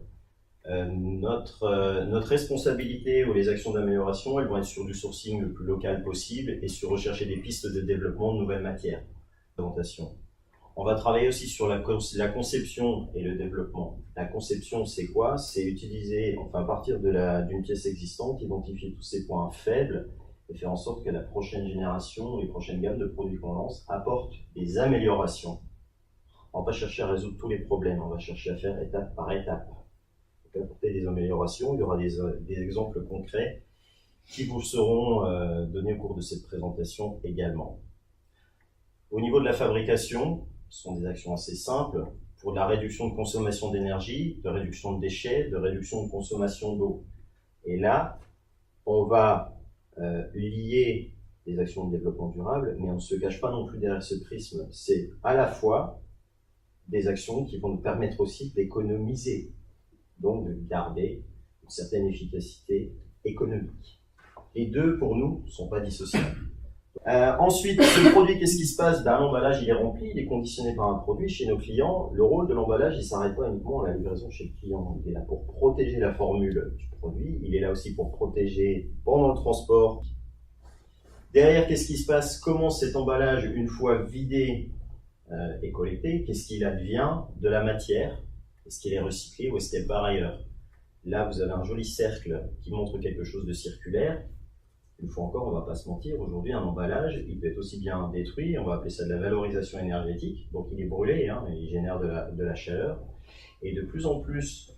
Notre responsabilité ou les actions d'amélioration, elles vont être sur du sourcing le plus local possible et sur rechercher des pistes de développement de nouvelles matières d'alimentation. On va travailler aussi sur la conception et le développement. La conception, c'est quoi? C'est utiliser, enfin, à partir d'une pièce existante, identifier tous ses points faibles et faire en sorte que la prochaine génération, les prochaines gammes de produits qu'on lance apportent des améliorations. On va pas chercher à résoudre tous les problèmes, on va chercher à faire étape par étape. Donc, apporter des améliorations, il y aura des exemples concrets qui vous seront donnés au cours de cette présentation également. Au niveau de la fabrication, ce sont des actions assez simples pour de la réduction de consommation d'énergie, de réduction de déchets, de réduction de consommation d'eau. Et là, on va lier des actions de développement durable, mais on ne se cache pas non plus derrière ce prisme. C'est à la fois des actions qui vont nous permettre aussi d'économiser, donc de garder une certaine efficacité économique. Les deux, pour nous, ne sont pas dissociables. Ensuite, ce produit, qu'est-ce qui se passe? L'emballage, il est rempli, il est conditionné par un produit chez nos clients. Le rôle de l'emballage, il ne s'arrête pas uniquement à la livraison chez le client. Il est là pour protéger la formule du produit. Il est là aussi pour protéger pendant le transport. Derrière, qu'est-ce qui se passe? Comment cet emballage, une fois vidé et collecté, qu'est-ce qu'il advient de la matière? Est-ce qu'elle est recyclée ou est-ce qu'elle part ailleurs? Là, vous avez un joli cercle qui montre quelque chose de circulaire. Une fois encore, on ne va pas se mentir, aujourd'hui, un emballage, il peut être aussi bien détruit, on va appeler ça de la valorisation énergétique, donc il est brûlé, il génère de la chaleur. Et de plus en plus,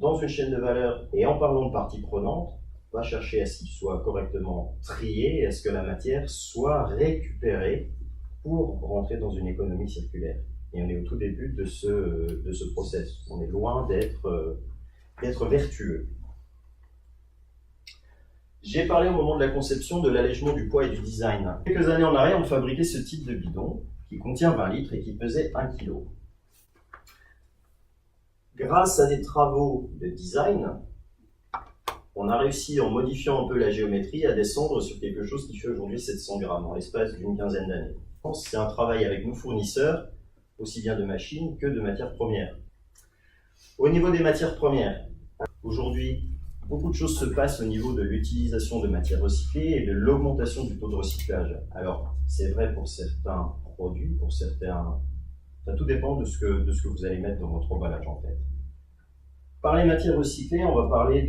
dans une chaîne de valeur, et en parlant de parties prenantes, on va chercher à ce qu'il soit correctement trié et à ce que la matière soit récupérée pour rentrer dans une économie circulaire. Et on est au tout début de ce process. On est loin d'être vertueux. J'ai parlé au moment de la conception de l'allègement du poids et du design. Quelques années en arrière, on fabriquait ce type de bidon qui contient 20 litres et qui pesait 1 kg. Grâce à des travaux de design, on a réussi, en modifiant un peu la géométrie, à descendre sur quelque chose qui fait aujourd'hui 700 grammes en l'espace d'une quinzaine d'années. C'est un travail avec nos fournisseurs, aussi bien de machines que de matières premières. Au niveau des matières premières, aujourd'hui, beaucoup de choses se passent au niveau de l'utilisation de matières recyclées et de l'augmentation du taux de recyclage. Alors, c'est vrai pour certains produits, pour certains... Ça tout dépend de ce que vous allez mettre dans votre emballage, en fait. Par les matières recyclées, on va parler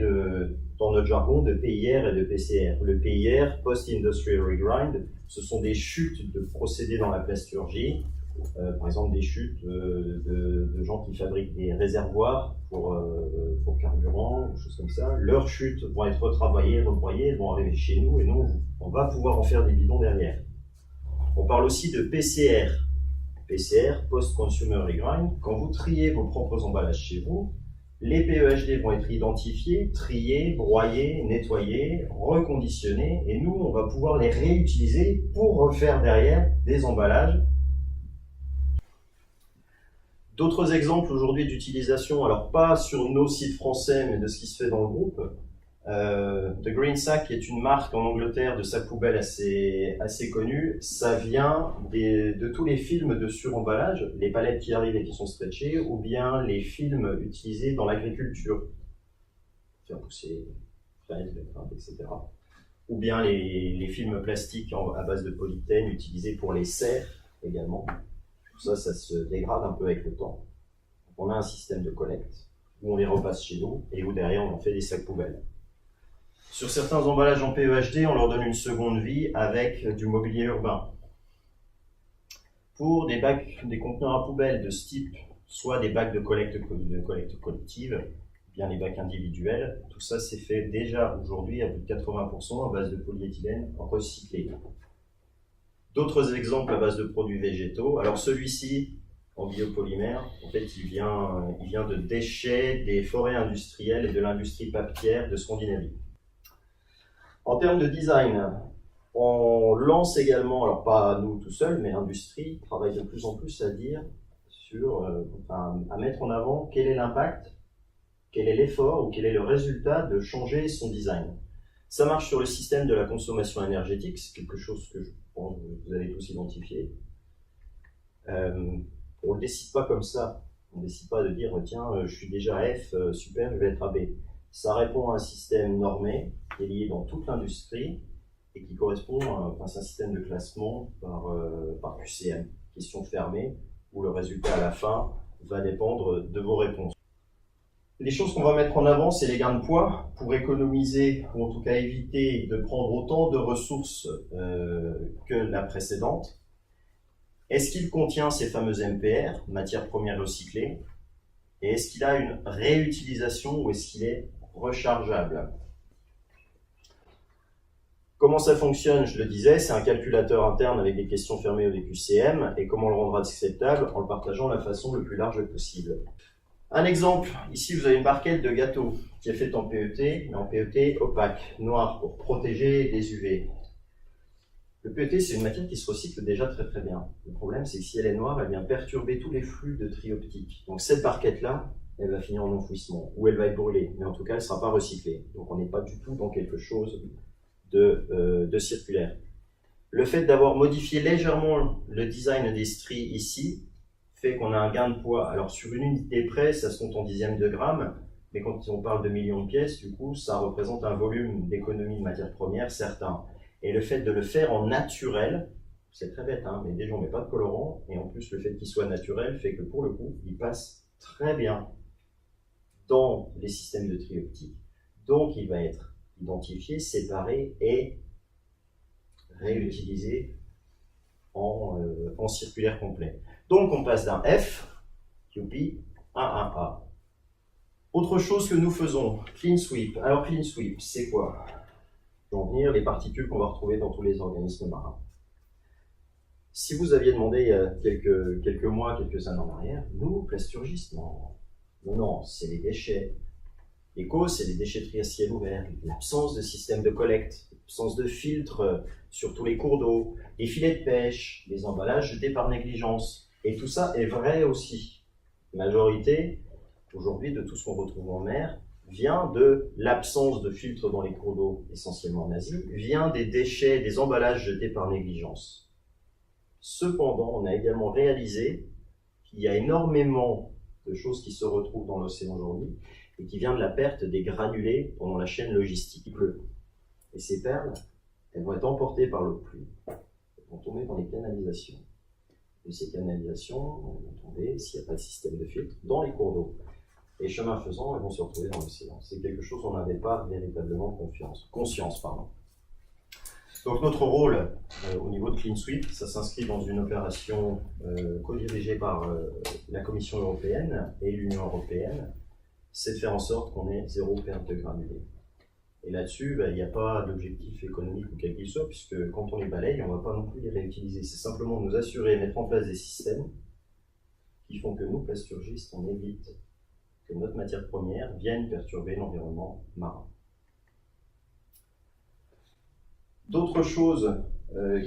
dans notre jargon, de PIR et de PCR. Le PIR, Post-Industrial Regrind, ce sont des chutes de procédés dans la plasturgie. Par exemple, des chutes de gens qui fabriquent des réservoirs pour carburant, des choses comme ça. Leurs chutes vont être retravaillées, rebroyées, elles vont arriver chez nous et nous, on va pouvoir en faire des bidons derrière. On parle aussi de PCR. PCR, Post-Consumer Regrind. Quand vous triez vos propres emballages chez vous, les PEHD vont être identifiés, triés, broyés, nettoyés, reconditionnés et nous, on va pouvoir les réutiliser pour refaire derrière des emballages. D'autres exemples aujourd'hui d'utilisation, alors pas sur nos sites français, mais de ce qui se fait dans le groupe. The Green Sack est une marque en Angleterre de sac poubelle assez connue. Ça vient de tous les films de suremballage, les palettes qui arrivent et qui sont stretchées, ou bien les films utilisés dans l'agriculture, faire pousser fraises, betteraves, etc. Ou bien les films plastiques à base de polythène utilisés pour les serres également. Tout ça, ça se dégrade un peu avec le temps. On a un système de collecte où on les repasse chez nous et où derrière on en fait des sacs poubelles. Sur certains emballages en PEHD, on leur donne une seconde vie avec du mobilier urbain. Pour des conteneurs à poubelle de ce type, soit des bacs de collecte collective, bien les bacs individuels, tout ça c'est fait déjà aujourd'hui à plus de 80% à base de polyéthylène recyclé. D'autres exemples à base de produits végétaux. Alors celui-ci, en biopolymère, en fait, il vient de déchets des forêts industrielles et de l'industrie papier de Scandinavie. En termes de design, on lance également, alors pas nous tout seuls, mais l'industrie travaille de plus en plus à mettre en avant quel est l'impact, quel est l'effort ou quel est le résultat de changer son design. Ça marche sur le système de la consommation énergétique, c'est quelque chose que je pense que vous avez tous identifié. On ne le décide pas comme ça. On ne décide pas de dire, tiens, je suis déjà F, super, je vais être à B. Ça répond à un système normé qui est lié dans toute l'industrie et qui correspond à c'est un système de classement par QCM, question fermée, où le résultat à la fin va dépendre de vos réponses. Les choses qu'on va mettre en avant, c'est les gains de poids pour économiser, ou en tout cas éviter de prendre autant de ressources que la précédente. Est-ce qu'il contient ces fameuses MPR, matières premières recyclées? Et est-ce qu'il a une réutilisation ou est-ce qu'il est rechargeable? Comment ça fonctionne? Je le disais, c'est un calculateur interne avec des questions fermées ou des QCM. Et comment le rendre acceptable? En le partageant de la façon le plus large possible. Un exemple, ici vous avez une barquette de gâteau qui est faite en PET, mais en PET opaque, noir, pour protéger des UV. Le PET, c'est une matière qui se recycle déjà très très bien. Le problème, c'est que si elle est noire, elle vient perturber tous les flux de tri optique. Donc cette barquette-là, elle va finir en enfouissement, ou elle va être brûlée, mais en tout cas, elle ne sera pas recyclée. Donc on n'est pas du tout dans quelque chose de circulaire. Le fait d'avoir modifié légèrement le design des stries ici, fait qu'on a un gain de poids. Alors sur une unité près, ça se compte en dixièmes de grammes, mais quand on parle de millions de pièces, du coup, ça représente un volume d'économie de matières premières certain. Et le fait de le faire en naturel, c'est très bête, hein, mais déjà on ne met pas de colorant, et en plus le fait qu'il soit naturel fait que pour le coup, il passe très bien dans les systèmes de tri optique. Donc il va être identifié, séparé et réutilisé en circulaire complet. Donc on passe d'un F, youpi, à un A. Autre chose que nous faisons, clean sweep. Alors clean sweep, c'est quoi? Vont venir les particules qu'on va retrouver dans tous les organismes marins. Si vous aviez demandé il y a quelques mois, quelques années en arrière, nous, plasturgistes, non, c'est les déchets. Les causes, c'est les déchetteries à ciel ouvert, l'absence de système de collecte, l'absence de filtres sur tous les cours d'eau, les filets de pêche, les emballages jetés par négligence. Et tout ça est vrai aussi. La majorité, aujourd'hui, de tout ce qu'on retrouve en mer, vient de l'absence de filtres dans les cours d'eau, essentiellement en Asie, vient des déchets, des emballages jetés par négligence. Cependant, on a également réalisé qu'il y a énormément de choses qui se retrouvent dans l'océan aujourd'hui et qui vient de la perte des granulés pendant la chaîne logistique. Il pleut. Et ces perles, elles vont être emportées par l'eau de pluie. Elles vont tomber dans les canalisations. Et ces canalisations vont tomber, s'il n'y a pas de système de filtre, dans les cours d'eau. Et chemin faisant, elles vont se retrouver dans l'océan. C'est quelque chose dont on n'avait pas véritablement conscience. Donc notre rôle au niveau de Clean Sweep, ça s'inscrit dans une opération co-dirigée par la Commission européenne et l'Union européenne, c'est de faire en sorte qu'on ait zéro perte de granulés. Et là-dessus, il n'y a pas d'objectif économique ou quel qu'il soit, puisque quand on les balaye, on ne va pas non plus les réutiliser. C'est simplement nous assurer, mettre en place des systèmes qui font que nous, plasturgistes, on évite que notre matière première vienne perturber l'environnement marin. D'autres choses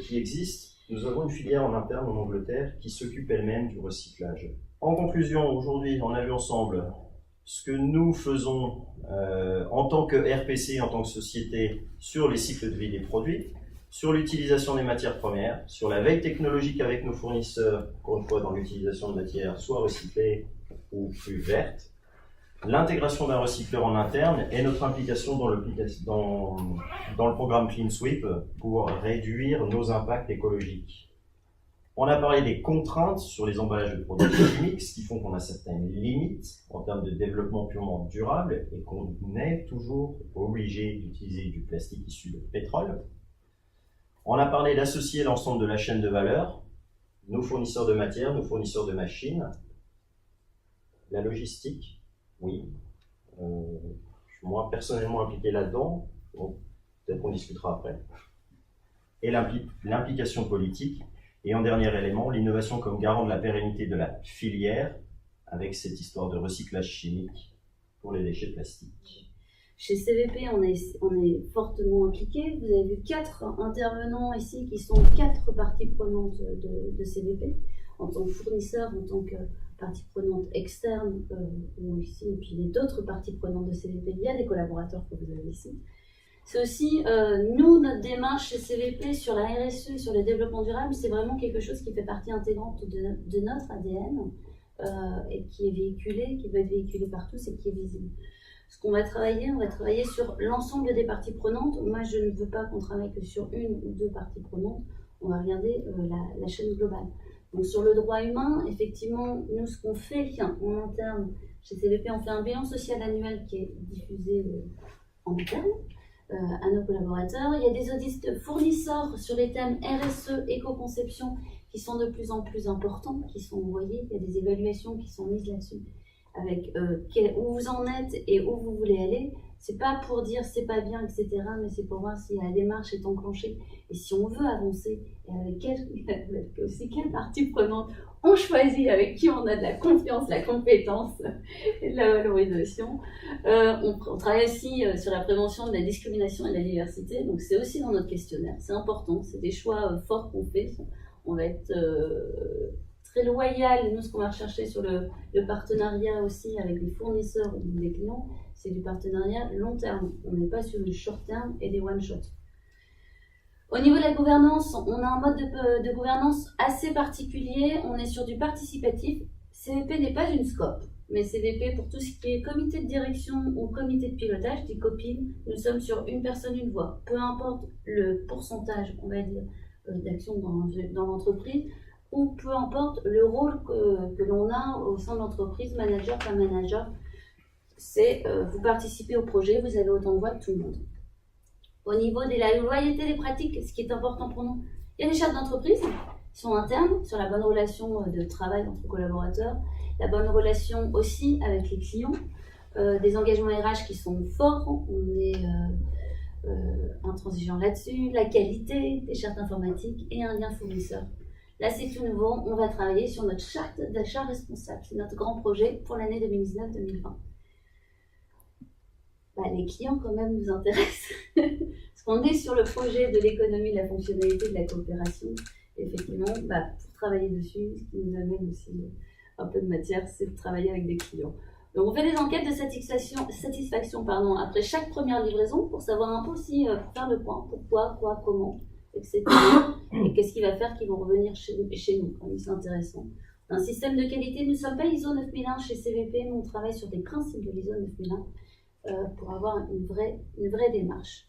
qui existent, nous avons une filière en interne en Angleterre qui s'occupe elle-même du recyclage. En conclusion, aujourd'hui, on a vu ensemble ce que nous faisons en tant que RPC, en tant que société, sur les cycles de vie des produits, sur l'utilisation des matières premières, sur la veille technologique avec nos fournisseurs, encore une fois dans l'utilisation de matières soit recyclées ou plus vertes, l'intégration d'un recycleur en interne et notre implication dans le programme Clean Sweep pour réduire nos impacts écologiques. On a parlé des contraintes sur les emballages de produits chimiques, ce qui font qu'on a certaines limites en termes de développement purement durable et qu'on est toujours obligé d'utiliser du plastique issu de pétrole. On a parlé d'associer l'ensemble de la chaîne de valeur, nos fournisseurs de matières, nos fournisseurs de machines, la logistique, oui. Je suis moi personnellement impliqué là-dedans, donc peut-être qu'on discutera après. Et l'implication politique. Et en dernier élément, l'innovation comme garant de la pérennité de la filière, avec cette histoire de recyclage chimique pour les déchets plastiques. Chez CVP, on est fortement impliqués. Vous avez vu 4 intervenants ici qui sont 4 parties prenantes de CVP, en tant que fournisseur, en tant que partie prenante externe, ou ici, et puis d'autres parties prenantes de CVP. Il y a des collaborateurs que vous avez ici. C'est aussi, nous, notre démarche chez CVP sur la RSE, sur le développement durable, c'est vraiment quelque chose qui fait partie intégrante de notre ADN. et qui est véhiculé, qui va être véhiculé par tous et qui est visible. Ce qu'on va travailler, on va travailler sur l'ensemble des parties prenantes. Moi, je ne veux pas qu'on travaille que sur une ou deux parties prenantes. On va regarder la chaîne globale. Donc sur le droit humain, effectivement, nous, ce qu'on fait en interne, chez CVP, on fait un bilan social annuel qui est diffusé en interne à nos collaborateurs. Il y a des audits de fournisseurs sur les thèmes RSE, éco-conception, qui sont de plus en plus importants, qui sont envoyés. Il y a des évaluations qui sont mises là-dessus, avec où vous en êtes et où vous voulez aller. C'est pas pour dire c'est pas bien, etc., mais c'est pour voir si la démarche est enclenchée et si on veut avancer, et avec aussi quelle partie prenante on choisit, avec qui on a de la confiance, la compétence et de la valorisation. On travaille aussi sur la prévention de la discrimination et de la diversité, donc c'est aussi dans notre questionnaire, c'est important, c'est des choix forts qu'on fait. On va être très loyal. Nous, ce qu'on va rechercher sur le partenariat aussi avec des fournisseurs ou des clients, c'est du partenariat long terme. On n'est pas sur du short terme et des one-shot. Au niveau de la gouvernance, on a un mode de gouvernance assez particulier. On est sur du participatif. CVP n'est pas une SCOP, mais CVP, pour tout ce qui est comité de direction ou comité de pilotage, des copines, nous sommes sur une personne, une voix. Peu importe le pourcentage, on va dire, d'action dans l'entreprise, ou peu importe le rôle que l'on a au sein de l'entreprise, manager, pas manager, c'est vous participez au projet, vous avez autant de voix que tout le monde. Au niveau de la loyauté des pratiques, ce qui est important pour nous, il y a des chefs d'entreprise qui sont internes, sur la bonne relation de travail entre collaborateurs, la bonne relation aussi avec les clients, des engagements RH qui sont forts, on est intransigeant là-dessus, la qualité, des chartes informatiques et un lien fournisseur. Là, c'est tout nouveau, on va travailler sur notre charte d'achat responsable. C'est notre grand projet pour l'année 2019-2020. Les clients, quand même, nous intéressent. Parce qu'on est sur le projet de l'économie, de la fonctionnalité, de la coopération. Et effectivement, pour travailler dessus, ce qui nous amène aussi un peu de matière, c'est de travailler avec des clients. Donc, on fait des enquêtes de satisfaction après chaque première livraison pour savoir un peu aussi, pour faire le point, pourquoi, quoi, comment, etc. Et qu'est-ce qui va faire qu'ils vont revenir chez nous. C'est intéressant. Un système de qualité, nous ne sommes pas ISO 9001 chez CVP, mais on travaille sur des principes de l'ISO 9001 pour avoir une vraie démarche.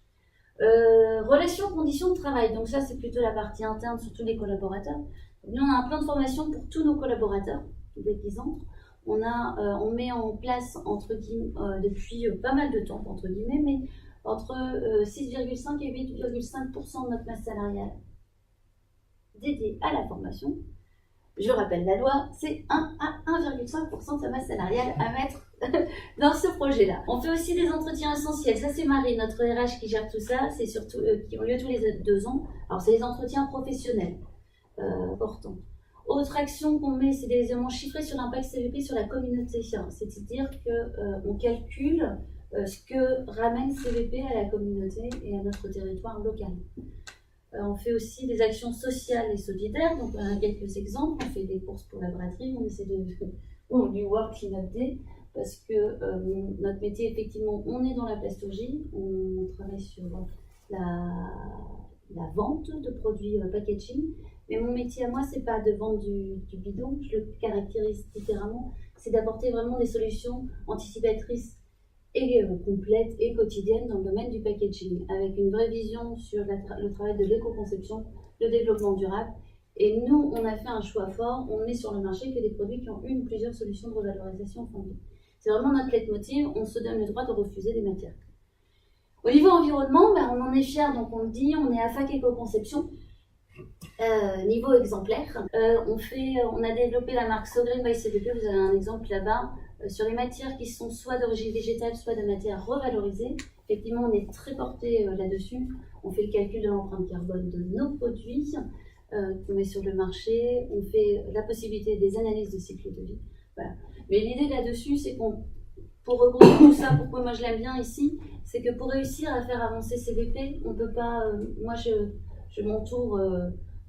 Relations, conditions de travail. Donc ça, c'est plutôt la partie interne sur tous les collaborateurs. Nous, on a un plan de formation pour tous nos collaborateurs dès qu'ils entrent. On met en place, entre guillemets, depuis pas mal de temps, entre guillemets, mais entre 6,5 et 8,5% de notre masse salariale dédiée à la formation. Je rappelle la loi, c'est 1 à 1,5% de sa masse salariale à mettre dans ce projet-là. On fait aussi des entretiens essentiels. Ça, c'est Marie, notre RH, qui gère tout ça. C'est surtout qui ont lieu tous les 2 ans. Alors, c'est les entretiens professionnels importants. Autre action qu'on met, c'est des éléments chiffrés sur l'impact CVP sur la communauté. C'est-à-dire qu'on calcule ce que ramène CVP à la communauté et à notre territoire local. On fait aussi des actions sociales et solidaires. Donc, quelques exemples. On fait des courses pour la braderie. On essaie du World Cleanup Day. Parce que notre métier, effectivement, on est dans la plasturgie, on travaille sur la vente de produits packaging, mais mon métier à moi, c'est pas de vendre du bidon, je le caractérise différemment, c'est d'apporter vraiment des solutions anticipatrices et complètes et quotidiennes dans le domaine du packaging, avec une vraie vision sur le travail de l'éco-conception, le développement durable. Et nous, on a fait un choix fort, on est sur le marché que des produits qui ont une ou plusieurs solutions de revalorisation en fin de vie. C'est vraiment notre leitmotiv, on se donne le droit de refuser des matières. Au niveau environnement, on en est fiers, donc on le dit, on est à FAC Éco-Conception, niveau exemplaire. On a développé la marque So Green by CVP, vous avez un exemple là-bas, sur les matières qui sont soit d'origine végétale, soit de matières revalorisées. Effectivement, on est très porté là-dessus. On fait le calcul de l'empreinte carbone de nos produits qu'on met sur le marché. On fait la possibilité des analyses de cycle de vie. Voilà. Mais l'idée là-dessus, c'est pour regrouper tout ça, pourquoi moi je l'aime bien ici, c'est que pour réussir à faire avancer CVP, on ne peut pas... moi, je m'entoure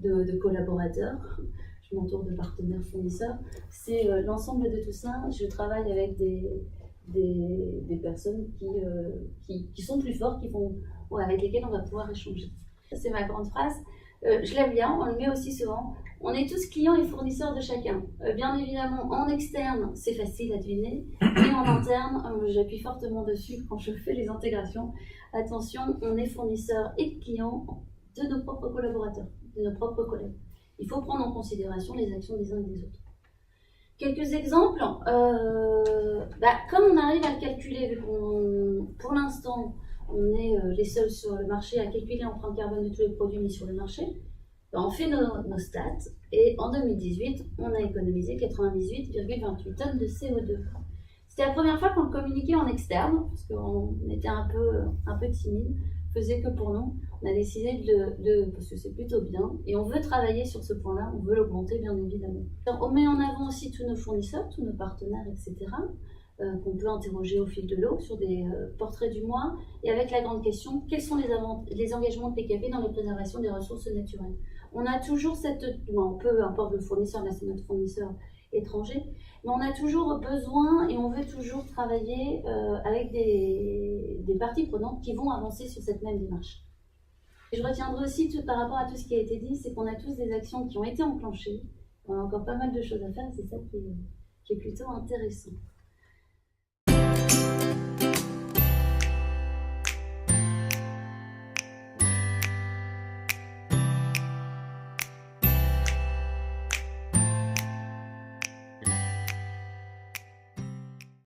de collaborateurs, je m'entoure de partenaires fournisseurs. C'est l'ensemble de tout ça. Je travaille avec des personnes qui sont plus fortes, avec lesquelles on va pouvoir échanger. Ça, c'est ma grande phrase. Je l'aime bien, on le met aussi souvent. On est tous clients et fournisseurs de chacun. Bien évidemment, en externe, c'est facile à deviner. Et en interne, j'appuie fortement dessus quand je fais les intégrations. Attention, on est fournisseur et client de nos propres collaborateurs, de nos propres collègues. Il faut prendre en considération les actions des uns et des autres. Quelques exemples. Comme on arrive à le calculer, vu qu'on, pour l'instant, on est les seuls sur le marché à calculer l'empreinte carbone de tous les produits mis sur le marché, on fait nos stats et en 2018, on a économisé 98,28 tonnes de CO2. C'était la première fois qu'on le communiquait en externe, parce qu'on était un peu timide, faisait que pour nous. On a décidé parce que c'est plutôt bien, et on veut travailler sur ce point-là, on veut l'augmenter bien évidemment. Alors, on met en avant aussi tous nos fournisseurs, tous nos partenaires, etc., qu'on peut interroger au fil de l'eau sur des portraits du mois, et avec la grande question, quels sont les engagements de PKP dans la préservation des ressources naturelles. On a toujours peu importe le fournisseur, là c'est notre fournisseur étranger, mais on a toujours besoin et on veut toujours travailler avec des parties prenantes qui vont avancer sur cette même démarche. Et je retiendrai aussi par rapport à tout ce qui a été dit, c'est qu'on a tous des actions qui ont été enclenchées, on a encore pas mal de choses à faire, c'est ça qui est plutôt intéressant.